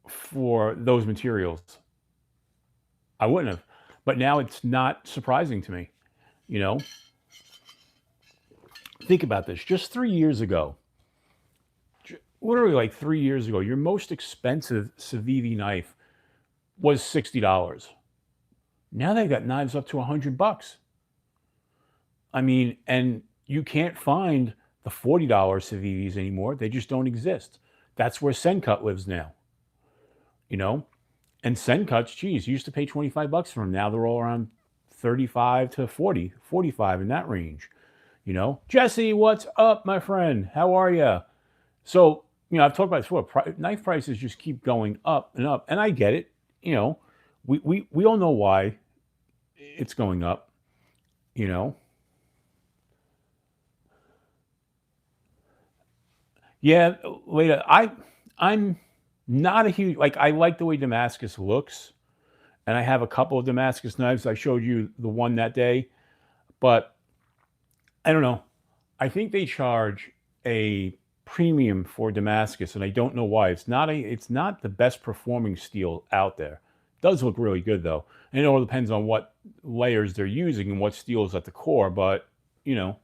for those materials. I wouldn't have. But now it's not surprising to me. Think about this. Just 3 years ago, literally like 3 years ago, your most expensive Civivi knife was $60. Now they've got knives up to $100. I mean, and you can't find the $40 Civivis anymore. They just don't exist. That's where Sencut lives now. And Sencuts, geez, you used to pay $25 for them. Now they're all around 35 to 40, 45 in that range. Jesse, what's up, my friend? How are you? So, I've talked about this before. Knife prices just keep going up, and I get it. We all know why it's going up. Yeah, Leda, I'm not a huge, I like the way Damascus looks, and I have a couple of Damascus knives. I showed you the one that day, but I don't know. I think they charge a premium for Damascus, and I don't know why. It's not the best performing steel out there. It does look really good though, and it all depends on what layers they're using and what steel is at the core. But they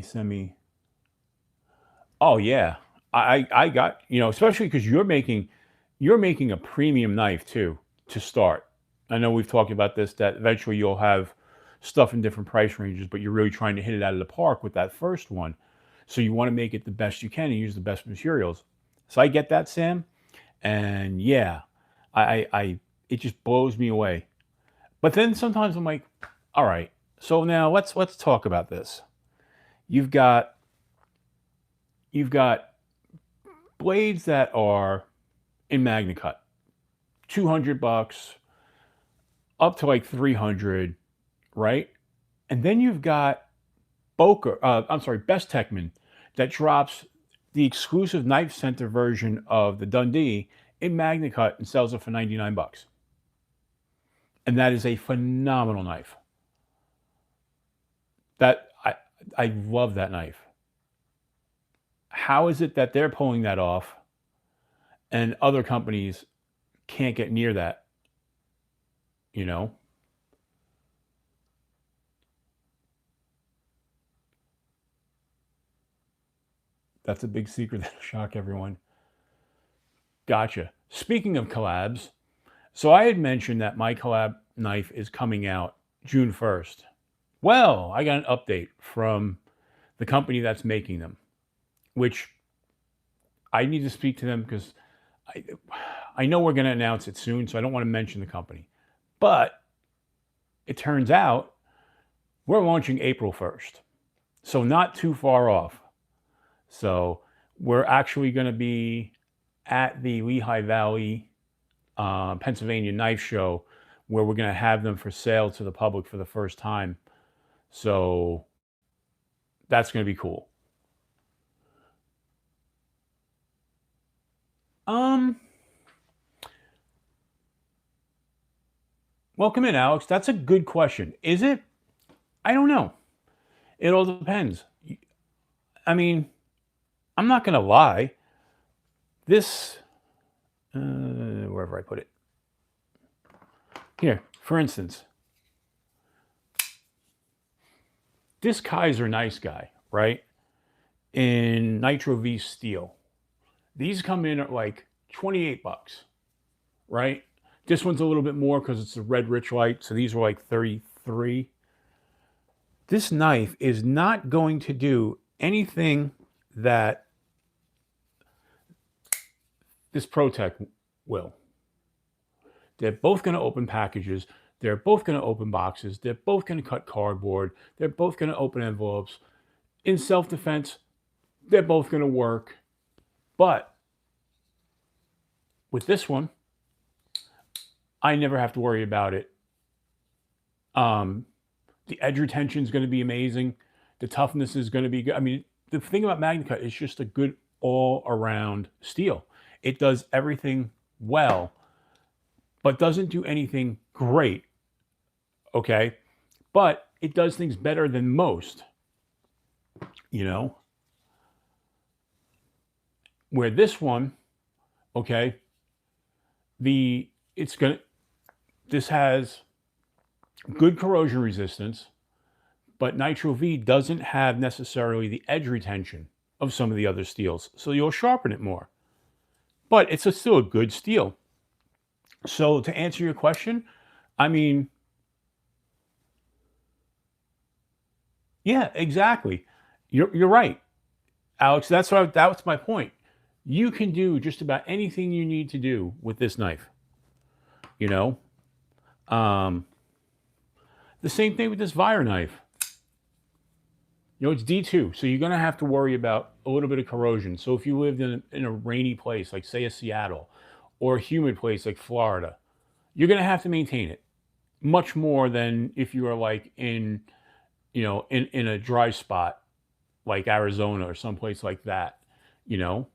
send me. Oh yeah, I got, especially because you're making a premium knife too to start. I know we've talked about this, that eventually you'll have stuff in different price ranges, but you're really trying to hit it out of the park with that first one. So you want to make it the best you can and use the best materials. So I get that, Sam. And yeah, it just blows me away. But then sometimes I'm like, all right, so now let's talk about this. You've got blades that are in MagnaCut, $200 up to like 300, right? And then you've got Best Techman that drops the exclusive Knife Center version of the Dundee in MagnaCut and sells it for $99. And that is a phenomenal knife. That I love that knife. How is it that they're pulling that off and other companies can't get near that? That's a big secret that'll shock everyone. Gotcha. Speaking of collabs, so I had mentioned that my collab knife is coming out June 1st. Well, I got an update from the company that's making them, which I need to speak to them because I know we're going to announce it soon, so I don't want to mention the company. But it turns out we're launching April 1st, so not too far off. So we're actually going to be at the Lehigh Valley, Pennsylvania Knife Show, where we're going to have them for sale to the public for the first time. So that's going to be cool. Welcome in, Alex. That's a good question. Is it? I don't know. It all depends. I mean, I'm not going to lie. This, wherever I put it. Here, for instance, this Kaiser Nice Guy, right? In Nitro V steel. These come in at like 28 bucks, right? This one's a little bit more because it's a red rich light. So these are like 33. This knife is not going to do anything that this ProTech will. They're both going to open packages. They're both going to open boxes. They're both going to cut cardboard. They're both going to open envelopes. In self-defense, they're both going to work. But with this one, I never have to worry about it. The edge retention is going to be amazing. The toughness is going to be good. I mean, the thing about MagnaCut is just a good all-around steel. It does everything well, but doesn't do anything great, okay? But it does things better than most, you know? Where this one, okay, this has good corrosion resistance, but Nitro V doesn't have necessarily the edge retention of some of the other steels, so you'll sharpen it more. But it's still a good steel. So to answer your question, I mean, yeah, exactly. You're right, Alex. That's my point. You can do just about anything you need to do with this knife. You know, the same thing with this VYRkniv. You know, it's D2, so you're going to have to worry about a little bit of corrosion. So if you lived in a rainy place, like say a Seattle, or a humid place like Florida, you're going to have to maintain it much more than if you are like in, you know, in a dry spot like Arizona or someplace like that, you know.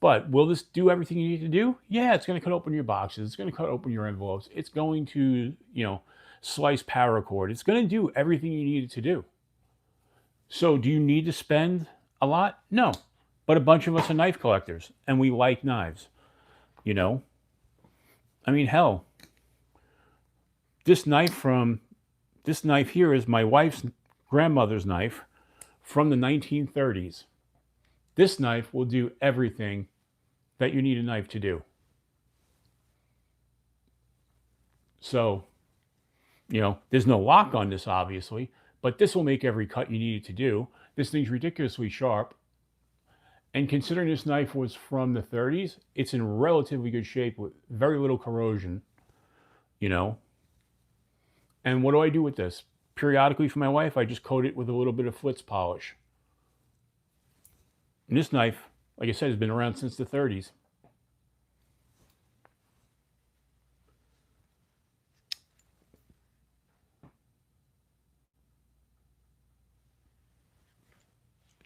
But will this do everything you need to do? Yeah, it's going to cut open your boxes. It's going to cut open your envelopes. It's going to, you know, slice paracord. It's going to do everything you need it to do. So do you need to spend a lot? No. But a bunch of us are knife collectors, and we like knives, you know. I mean, hell, this knife here is my wife's grandmother's knife from the 1930s. This knife will do everything that you need a knife to do. So, you know, there's no lock on this, obviously, but this will make every cut you need it to do. This thing's ridiculously sharp. And considering this knife was from the 30s, it's in relatively good shape with very little corrosion, you know. And what do I do with this? Periodically for my wife, I just coat it with a little bit of Flitz polish. And this knife, like I said, has been around since the 30s.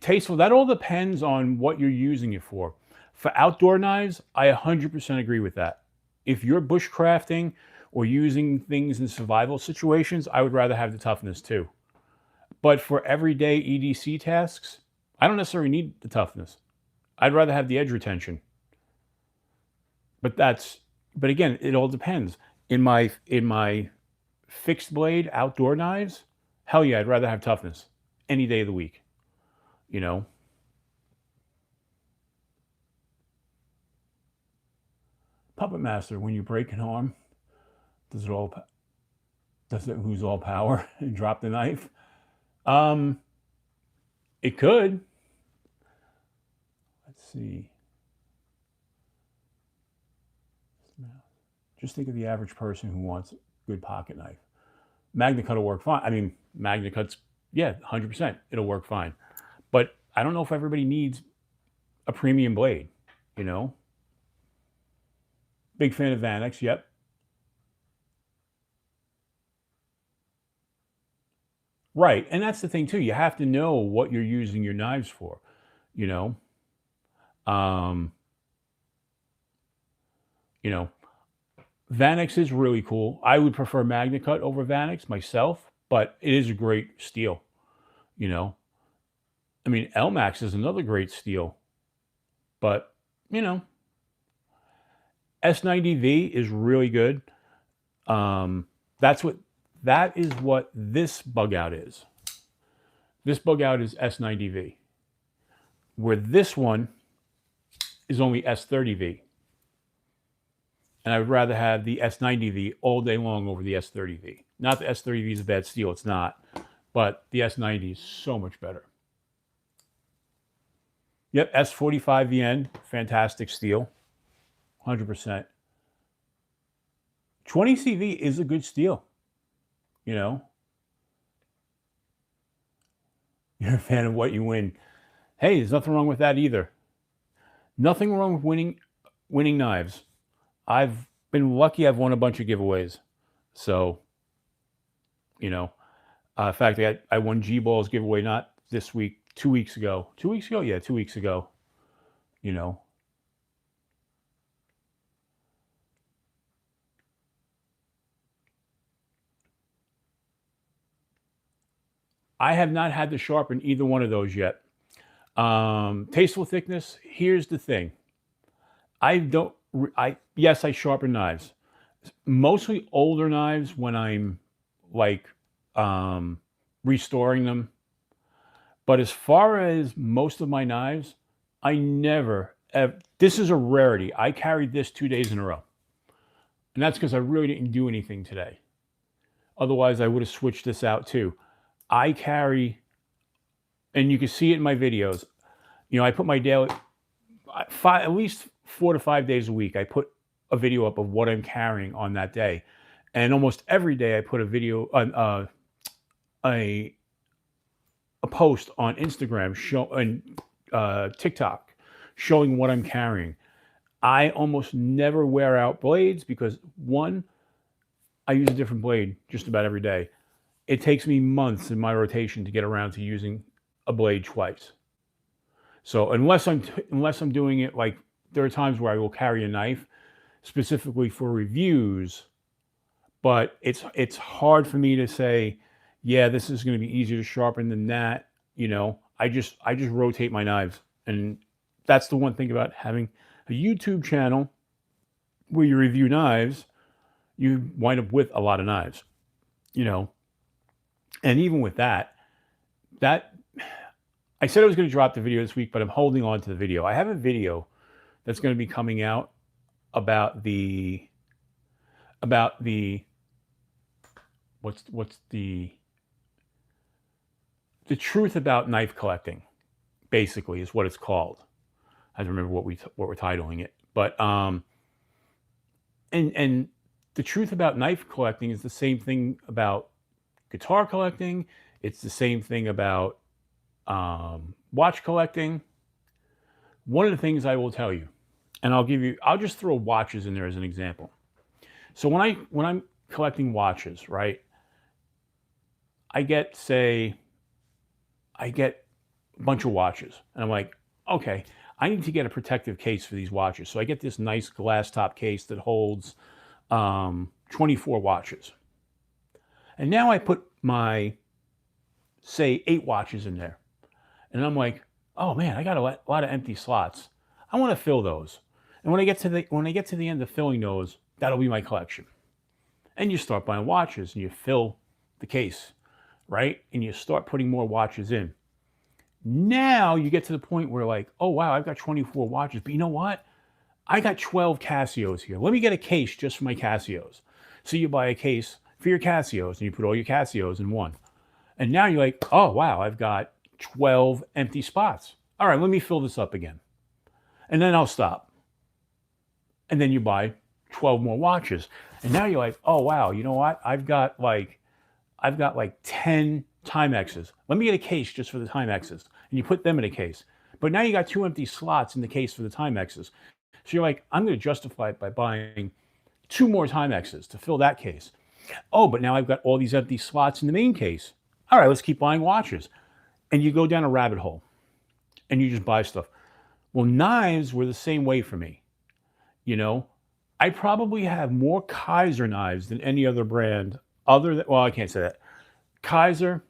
Tasteful, that all depends on what you're using it for. For outdoor knives, I 100% agree with that. If you're bushcrafting or using things in survival situations, I would rather have the toughness too. But for everyday EDC tasks, I don't necessarily need the toughness. I'd rather have the edge retention. But again, it all depends. In my fixed blade outdoor knives, hell yeah, I'd rather have toughness any day of the week. You know, Puppet Master, when you break an arm, does it lose all power and drop the knife? It could. Let's see. Just think of the average person who wants a good pocket knife. MagnaCut will work fine. I mean, MagnaCut's, yeah, 100%. It'll work fine. But I don't know if everybody needs a premium blade, you know? Big fan of Vanex, yep. Right, and that's the thing too. You have to know what you're using your knives for, you know? You know, Vanix is really cool. I would prefer MagnaCut over Vanix myself, but it is a great steel. You know, I mean, LMAX is another great steel, but you know, S90V is really good. That is what this bug out is. This bug out is S90V, where this one is only S30V. And I would rather have the S90V all day long over the S30V. Not the S30V is a bad steel, it's not. But the S90 is so much better. Yep, S45VN, fantastic steel. 100%. 20CV is a good steel. You know? You're a fan of what you win. Hey, there's nothing wrong with that either. Nothing wrong with winning knives. I've been lucky I've won a bunch of giveaways. So, you know, in fact, I won G-Balls giveaway not this week, 2 weeks ago. 2 weeks ago? Yeah, 2 weeks ago. You know. I have not had to sharpen either one of those yet. Tasteful thickness, here's the thing. Yes, I sharpen knives. Mostly older knives when I'm like restoring them. But as far as most of my knives, I never, this is a rarity. I carried this 2 days in a row. And that's because I really didn't do anything today. Otherwise, I would have switched this out too. I carry, and you can see it in my videos, you know, I put my daily, at least 4 to 5 days a week, I put a video up of what I'm carrying on that day. And almost every day I put a video on a post on Instagram and TikTok showing what I'm carrying. I almost never wear out blades because, one, I use a different blade just about every day. It takes me months in my rotation to get around to using a blade twice. So unless I'm doing it, like, there are times where I will carry a knife specifically for reviews, but it's hard for me to say, yeah, this is going to be easier to sharpen than that. You know, I just rotate my knives. And that's the one thing about having a YouTube channel where you review knives. You wind up with a lot of knives, you know. And even with that, I said I was going to drop the video this week, but I'm holding on to the video. I have a video that's going to be coming out about the what's the truth about knife collecting, basically, is what it's called. I don't remember what we're titling it, but and the truth about knife collecting is the same thing about guitar collecting. It's the same thing about watch collecting. One of the things I will tell you, and I'll just throw watches in there as an example. So when I'm collecting watches, right, I get a bunch of watches, and I'm like, okay, I need to get a protective case for these watches. So I get this nice glass top case that holds 24 watches. And now I put my, say, 8 watches in there. And I'm like, oh man, I got a lot of empty slots. I want to fill those. And when I get to the end of filling those, that'll be my collection. And you start buying watches and you fill the case, right? And you start putting more watches in. Now you get to the point where, like, oh wow, I've got 24 watches, but you know what? I got 12 Casios here. Let me get a case just for my Casios. So you buy a case for your Casios and you put all your Casios in one. And now you're like, oh wow, I've got 12 empty spots. All right, let me fill this up again. And then I'll stop. And then you buy 12 more watches. And now you're like, oh wow, you know what? I've got like 10 Timexes. Let me get a case just for the Timexes. And you put them in a case. But now you got 2 empty slots in the case for the Timexes. So you're like, I'm going to justify it by buying 2 more Timexes to fill that case. Oh, but now I've got all these empty slots in the main case. All right, let's keep buying watches. And you go down a rabbit hole and you just buy stuff. Well, knives were the same way for me. You know, I probably have more Kaiser knives than any other brand other than, well, I can't say that. Kaiser,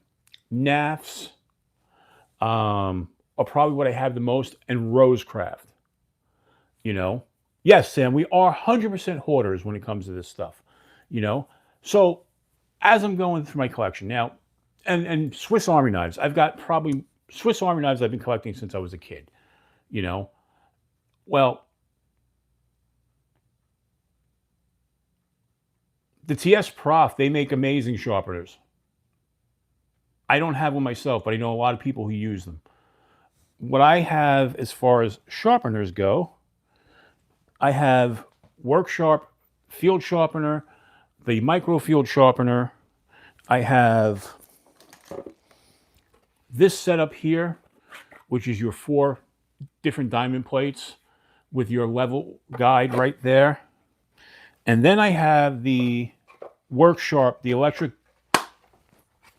NAFs, are probably what I have the most, and RoseCraft, you know? Yes, Sam, we are 100% hoarders when it comes to this stuff, you know? So as I'm going through my collection now, and Swiss Army knives, I've got probably Swiss Army knives I've been collecting since I was a kid, you know? Well, the TS Prof, they make amazing sharpeners. I don't have one myself, but I know a lot of people who use them. What I have as far as sharpeners go, I have WorkSharp field sharpener, the micro field sharpener. I have this setup here, which is your 4 different diamond plates with your level guide right there. And then I have the WorkSharp, the electric,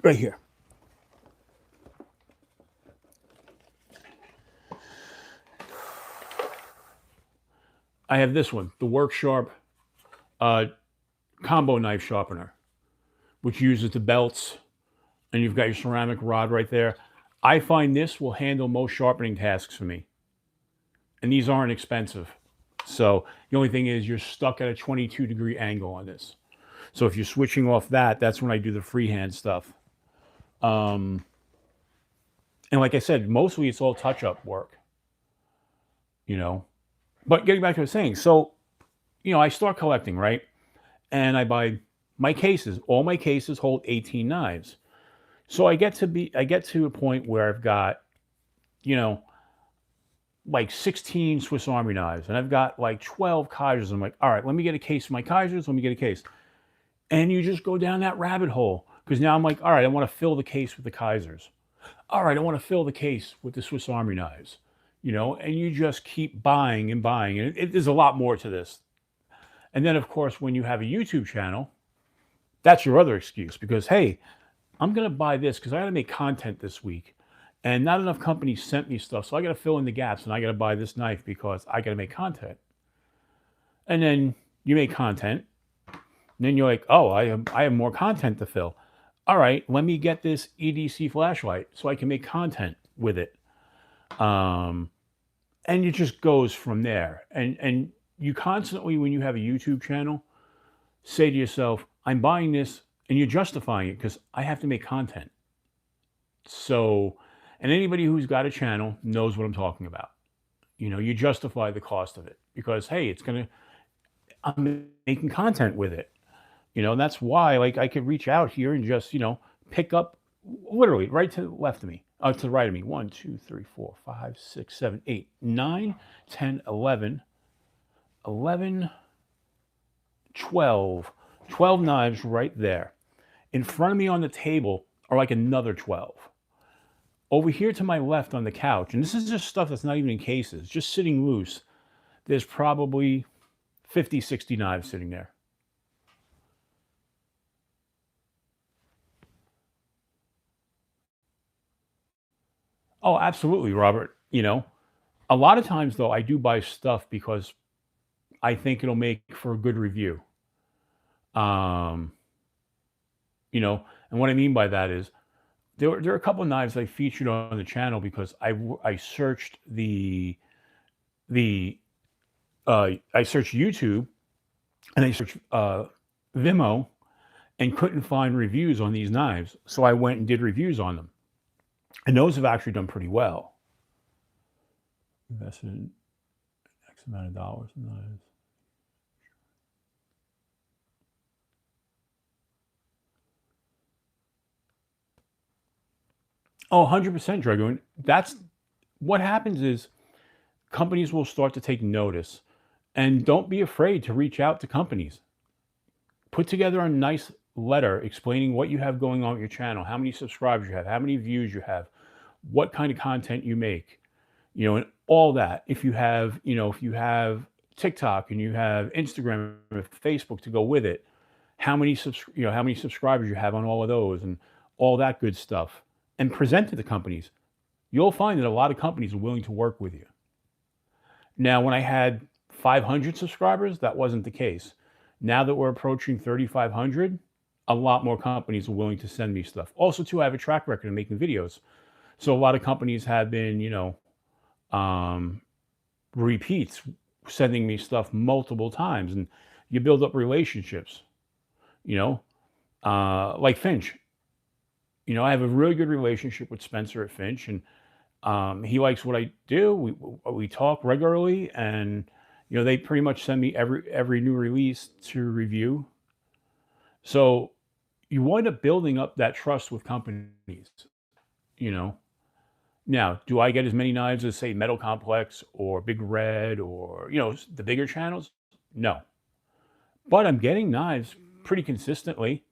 right here. I have this one, the WorkSharp combo knife sharpener, which uses the belts, and you've got your ceramic rod right there. I find this will handle most sharpening tasks for me. And these aren't expensive. So the only thing is you're stuck at a 22-degree angle on this. So if you're switching off that, that's when I do the freehand stuff. And like I said, mostly it's all touch-up work, you know. But getting back to what I was saying, so, you know, I start collecting, right? And I buy my cases. All my cases hold 18 knives. So I get to a point where I've got, you know, like 16 Swiss Army knives, and I've got like 12 Kaisers. I'm like, all right, let me get a case for my Kaisers. Let me get a case. And you just go down that rabbit hole, because now I'm like, all right, I want to fill the case with the Kaisers. All right, I want to fill the case with the Swiss Army knives, you know, and you just keep buying and buying. And there's a lot more to this. And then, of course, when you have a YouTube channel, that's your other excuse, because, hey, I'm going to buy this because I got to make content this week. And not enough companies sent me stuff, so I got to fill in the gaps, and I got to buy this knife because I got to make content. And then you make content, and then you're like, oh, I have more content to fill. All right, let me get this EDC flashlight so I can make content with it. And it just goes from there. And you constantly, when you have a YouTube channel, say to yourself, I'm buying this, and you're justifying it because I have to make content. So, and anybody who's got a channel knows what I'm talking about. You know, you justify the cost of it because, hey, I'm making content with it. You know, and that's why, like, I could reach out here and just, you know, pick up literally right to the left of me, to the right of me. 1, 2, 3, 4, 5, 6, 7, 8, 9, 10, 11, 12. 12 knives right there. In front of me on the table are like another 12. Over here to my left on the couch, and this is just stuff that's not even in cases, just sitting loose, there's probably 50, 60 knives sitting there. Oh, absolutely, Robert. You know, a lot of times, though, I do buy stuff because I think it'll make for a good review. Um, you know, and what I mean by that is there are a couple of knives I featured on the channel because I searched the I searched YouTube and I searched Vimeo and couldn't find reviews on these knives, so I went and did reviews on them, and those have actually done pretty well. Invested in X amount of dollars in knives. Oh, 100%, Dragoon. That's what happens is companies will start to take notice, and don't be afraid to reach out to companies. Put together a nice letter explaining what you have going on with your channel, how many subscribers you have, how many views you have, what kind of content you make, you know, and all that. If you have, you know, if you have TikTok and you have Instagram and Facebook to go with it, how many subscribers you have on all of those and all that good stuff, and present to the companies. You'll find that a lot of companies are willing to work with you. Now, when I had 500 subscribers, that wasn't the case. Now that we're approaching 3,500, a lot more companies are willing to send me stuff. Also, too, I have a track record of making videos. So a lot of companies have been, repeats, sending me stuff multiple times, and you build up relationships, like Finch. I have a really good relationship with Spencer at Finch, and he likes what I do. We talk regularly, and they pretty much send me every new release to review. So you wind up building up that trust with companies. Now, do I get as many knives as, say, Metal Complex or Big Red or the bigger channels? No, but I'm getting knives pretty consistently.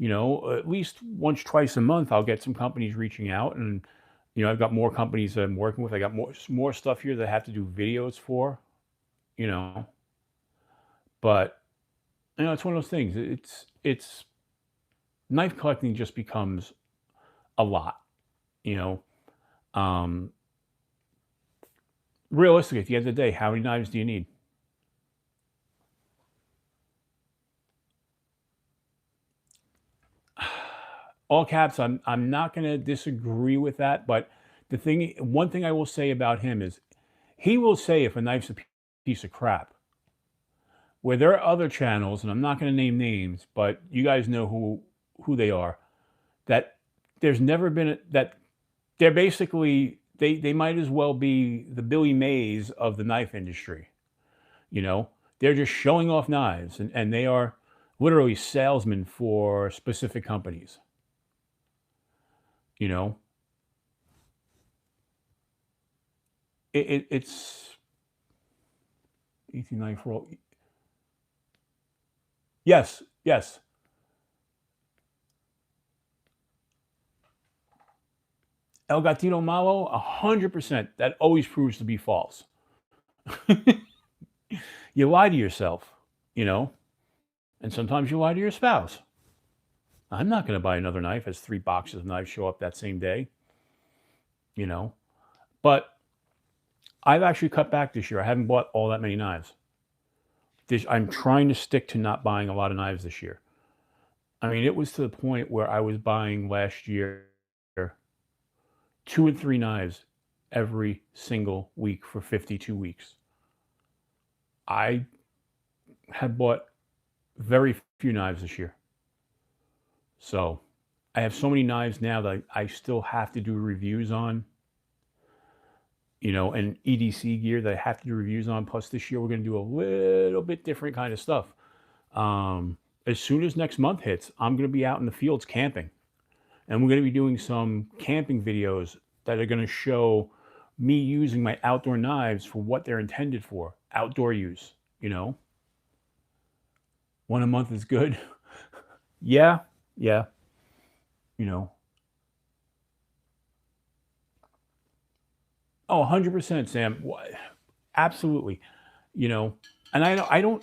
At least once, twice a month, I'll get some companies reaching out, and I've got more companies that I'm working with. I got more stuff here that I have to do videos for. But it's one of those things. It's knife collecting just becomes a lot. Realistically, at the end of the day, how many knives do you need? All caps, I'm not going to disagree with that, but one thing I will say about him is he will say if a knife's a piece of crap. Where there are other channels, and I'm not going to name names, but you guys know who they are, that there's never been that they're basically they might as well be the Billy Mays of the knife industry. They're just showing off knives, and they are literally salesmen for specific companies. It's ET knife roll. Yes. El Gatito Malo, 100%. That always proves to be false. You lie to yourself, and sometimes you lie to your spouse. I'm not going to buy another knife as 3 boxes of knives show up that same day, But I've actually cut back this year. I haven't bought all that many knives. I'm trying to stick to not buying a lot of knives this year. I mean, it was to the point where I was buying last year 2 and 3 knives every single week for 52 weeks. I have bought very few knives this year. So I have so many knives now that I still have to do reviews on, and EDC gear that I have to do reviews on. Plus this year we're going to do a little bit different kind of stuff. As soon as next month hits, I'm going to be out in the fields camping. And we're going to be doing some camping videos that are going to show me using my outdoor knives for what they're intended for. Outdoor use, 1 a month is good. Yeah. Oh, 100%, Sam. Absolutely. And I don't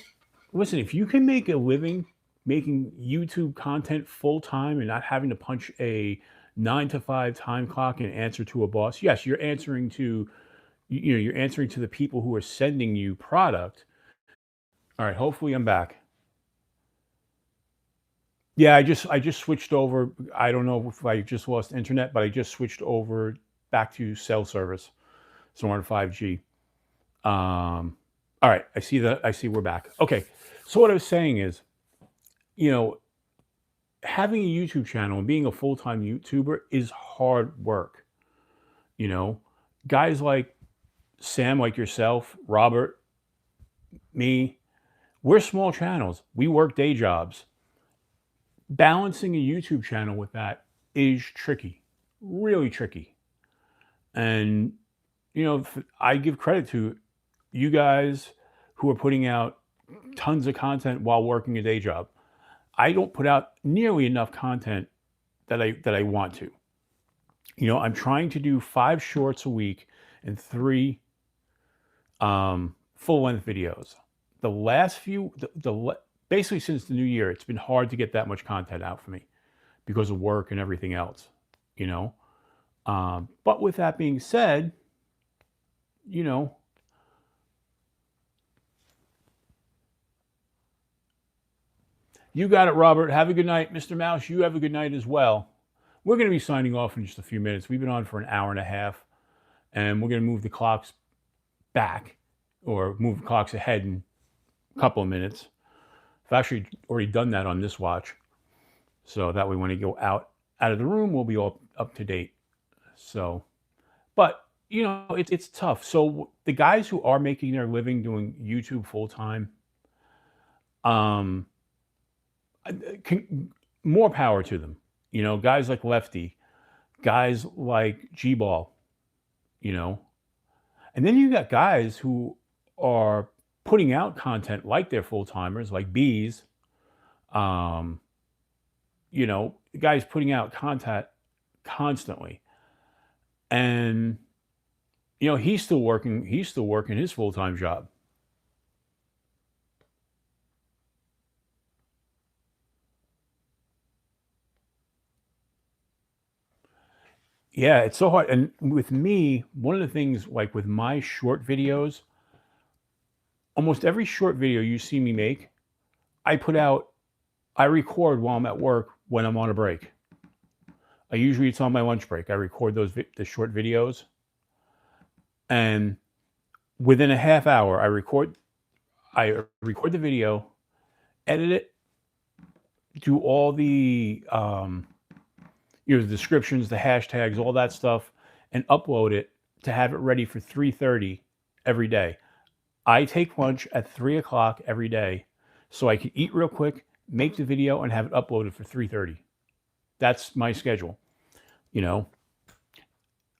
listen, if you can make a living making YouTube content full time and not having to punch a 9 to 5 time clock and answer to a boss, yes, you're answering to the people who are sending you product. All right, hopefully I'm back. Yeah, I just switched over. I don't know if I just lost internet, but I just switched over back to cell service. So we're on 5G. All right, I see we're back. Okay, so what I was saying is, having a YouTube channel and being a full-time YouTuber is hard work. Guys like Sam, like yourself, Robert, me, we're small channels. We work day jobs. Balancing a YouTube channel with that is tricky, really tricky. And, I give credit to you guys who are putting out tons of content while working a day job. I don't put out nearly enough content that I want to. I'm trying to do 5 shorts a week and 3 full-length videos. The last few, basically since the new year, it's been hard to get that much content out for me because of work and everything else, But with that being said, You got it, Robert. Have a good night. Mr. Mouse, you have a good night as well. We're going to be signing off in just a few minutes. We've been on for an hour and a half, and we're going to move the clocks back, or move the clocks ahead in a couple of minutes. I've actually already done that on this watch. So that way when I go out of the room, we'll be all up to date. So, but, you know, it's tough. So the guys who are making their living doing YouTube full-time, more power to them. You know, guys like Lefty, guys like G-Ball, you know. And then you got guys who are putting out content like they're full-timers, like Bees. You know, the guy's putting out content constantly. And, you know, he's still working his full-time job. Yeah, it's so hard. And with me, one of the things, like with my short videos, almost every short video you see me make, I record while I'm at work when I'm on a break. Usually it's on my lunch break. I record the short videos. And within a half hour, I record the video, edit it, do all the you know, the descriptions, the hashtags, all that stuff, and upload it to have it ready for 3:30 every day. I take lunch at 3 o'clock every day so I can eat real quick, make the video, and have it uploaded for 3:30. That's my schedule. You know,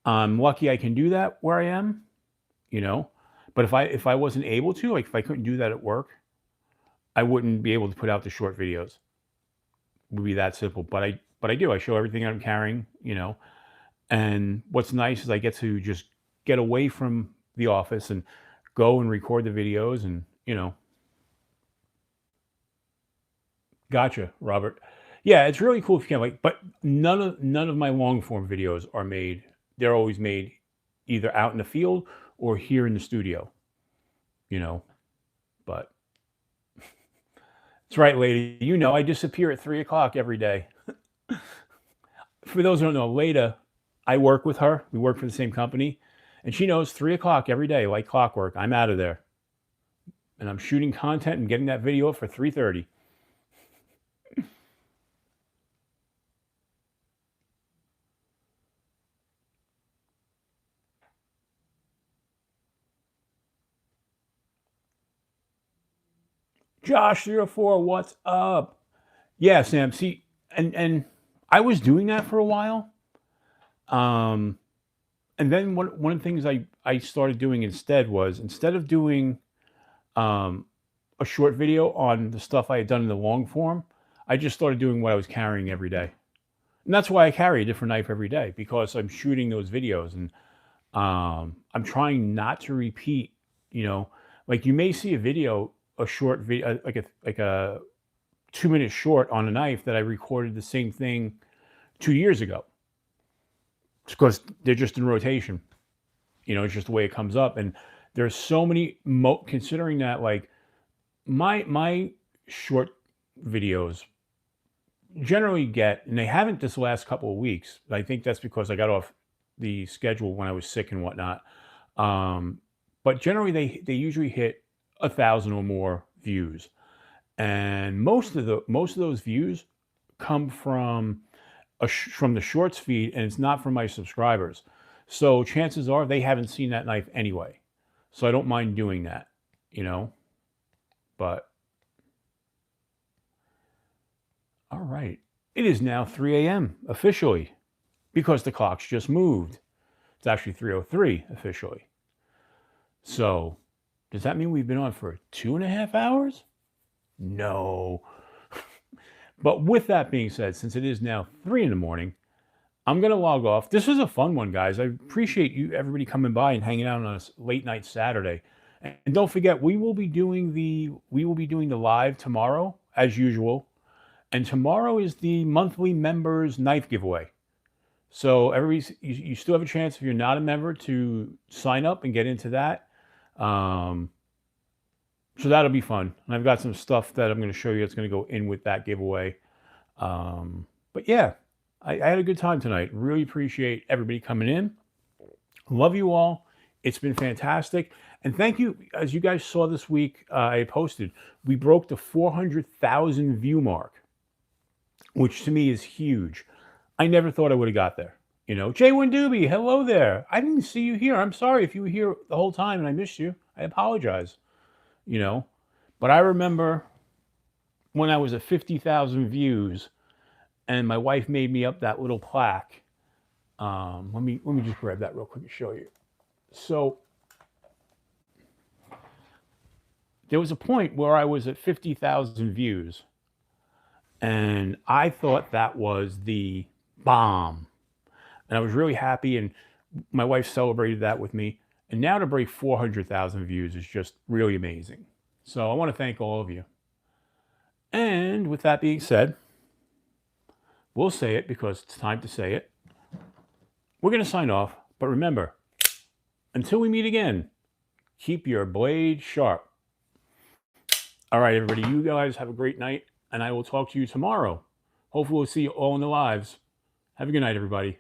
I'm lucky I can do that where I am, you know, but if I wasn't able to, like if I couldn't do that at work, I wouldn't be able to put out the short videos. It would be that simple. But I do. I show everything I'm carrying, you know. And what's nice is I get to just get away from the office and go and record the videos, and, you know. Gotcha, Robert. Yeah, it's really cool if you can, like, but none of my long form videos are made. They're always made either out in the field or here in the studio, you know. But that's right, lady. You know, I disappear at 3 o'clock every day. For those who don't know, Leda, I work with her. We work for the same company, and she knows 3 o'clock every day, like clockwork. I'm out of there, and I'm shooting content and getting that video up for 3:30. Josh04, what's up? Yeah, Sam. See, and I was doing that for a while. And then one of the things I started doing instead was, instead of doing a short video on the stuff I had done in the long form, I just started doing what I was carrying every day. And that's why I carry a different knife every day, because I'm shooting those videos, and I'm trying not to repeat, you know, like you may see a short video, like a 2-minute short on a knife that I recorded the same thing 2 years ago. It's because they're just in rotation. You know, it's just the way it comes up. And there's so many, considering that, like, my short videos generally get, and they haven't this last couple of weeks. I think that's because I got off the schedule when I was sick and whatnot. But generally they usually hit 1,000 or more views. And most of those views come from the shorts feed, and it's not from my subscribers. So chances are they haven't seen that knife anyway. So I don't mind doing that, you know. But all right, it is now 3 a.m. officially, because the clock's just moved. It's actually 3:03 officially. So does that mean we've been on for 2.5 hours? No. But with that being said, since it is now 3 in the morning, I'm going to log off. This was a fun one, guys. I appreciate everybody coming by and hanging out on a late night Saturday. And don't forget, we will be doing the live tomorrow as usual. And tomorrow is the monthly members knife giveaway. So you still have a chance, if you're not a member, to sign up and get into that. So that'll be fun. And I've got some stuff that I'm going to show you that's going to go in with that giveaway. But yeah, I had a good time tonight. Really appreciate everybody coming in. Love you all. It's been fantastic. And thank you. As you guys saw this week, I posted, we broke the 400,000 view mark, which to me is huge. I never thought I would have got there. You know, J1 Doobie, hello there. I didn't see you here. I'm sorry if you were here the whole time and I missed you. I apologize. You know, but I remember when I was at 50,000 views and my wife made me up that little plaque. Let me just grab that real quick and show you. So there was a point where I was at 50,000 views and I thought that was the bomb. And I was really happy, and my wife celebrated that with me. And now to break 400,000 views is just really amazing. So I want to thank all of you. And with that being said, we'll say it because it's time to say it. We're going to sign off. But remember, until we meet again, keep your blade sharp. All right, everybody, you guys have a great night, and I will talk to you tomorrow. Hopefully we'll see you all in the lives. Have a good night, everybody.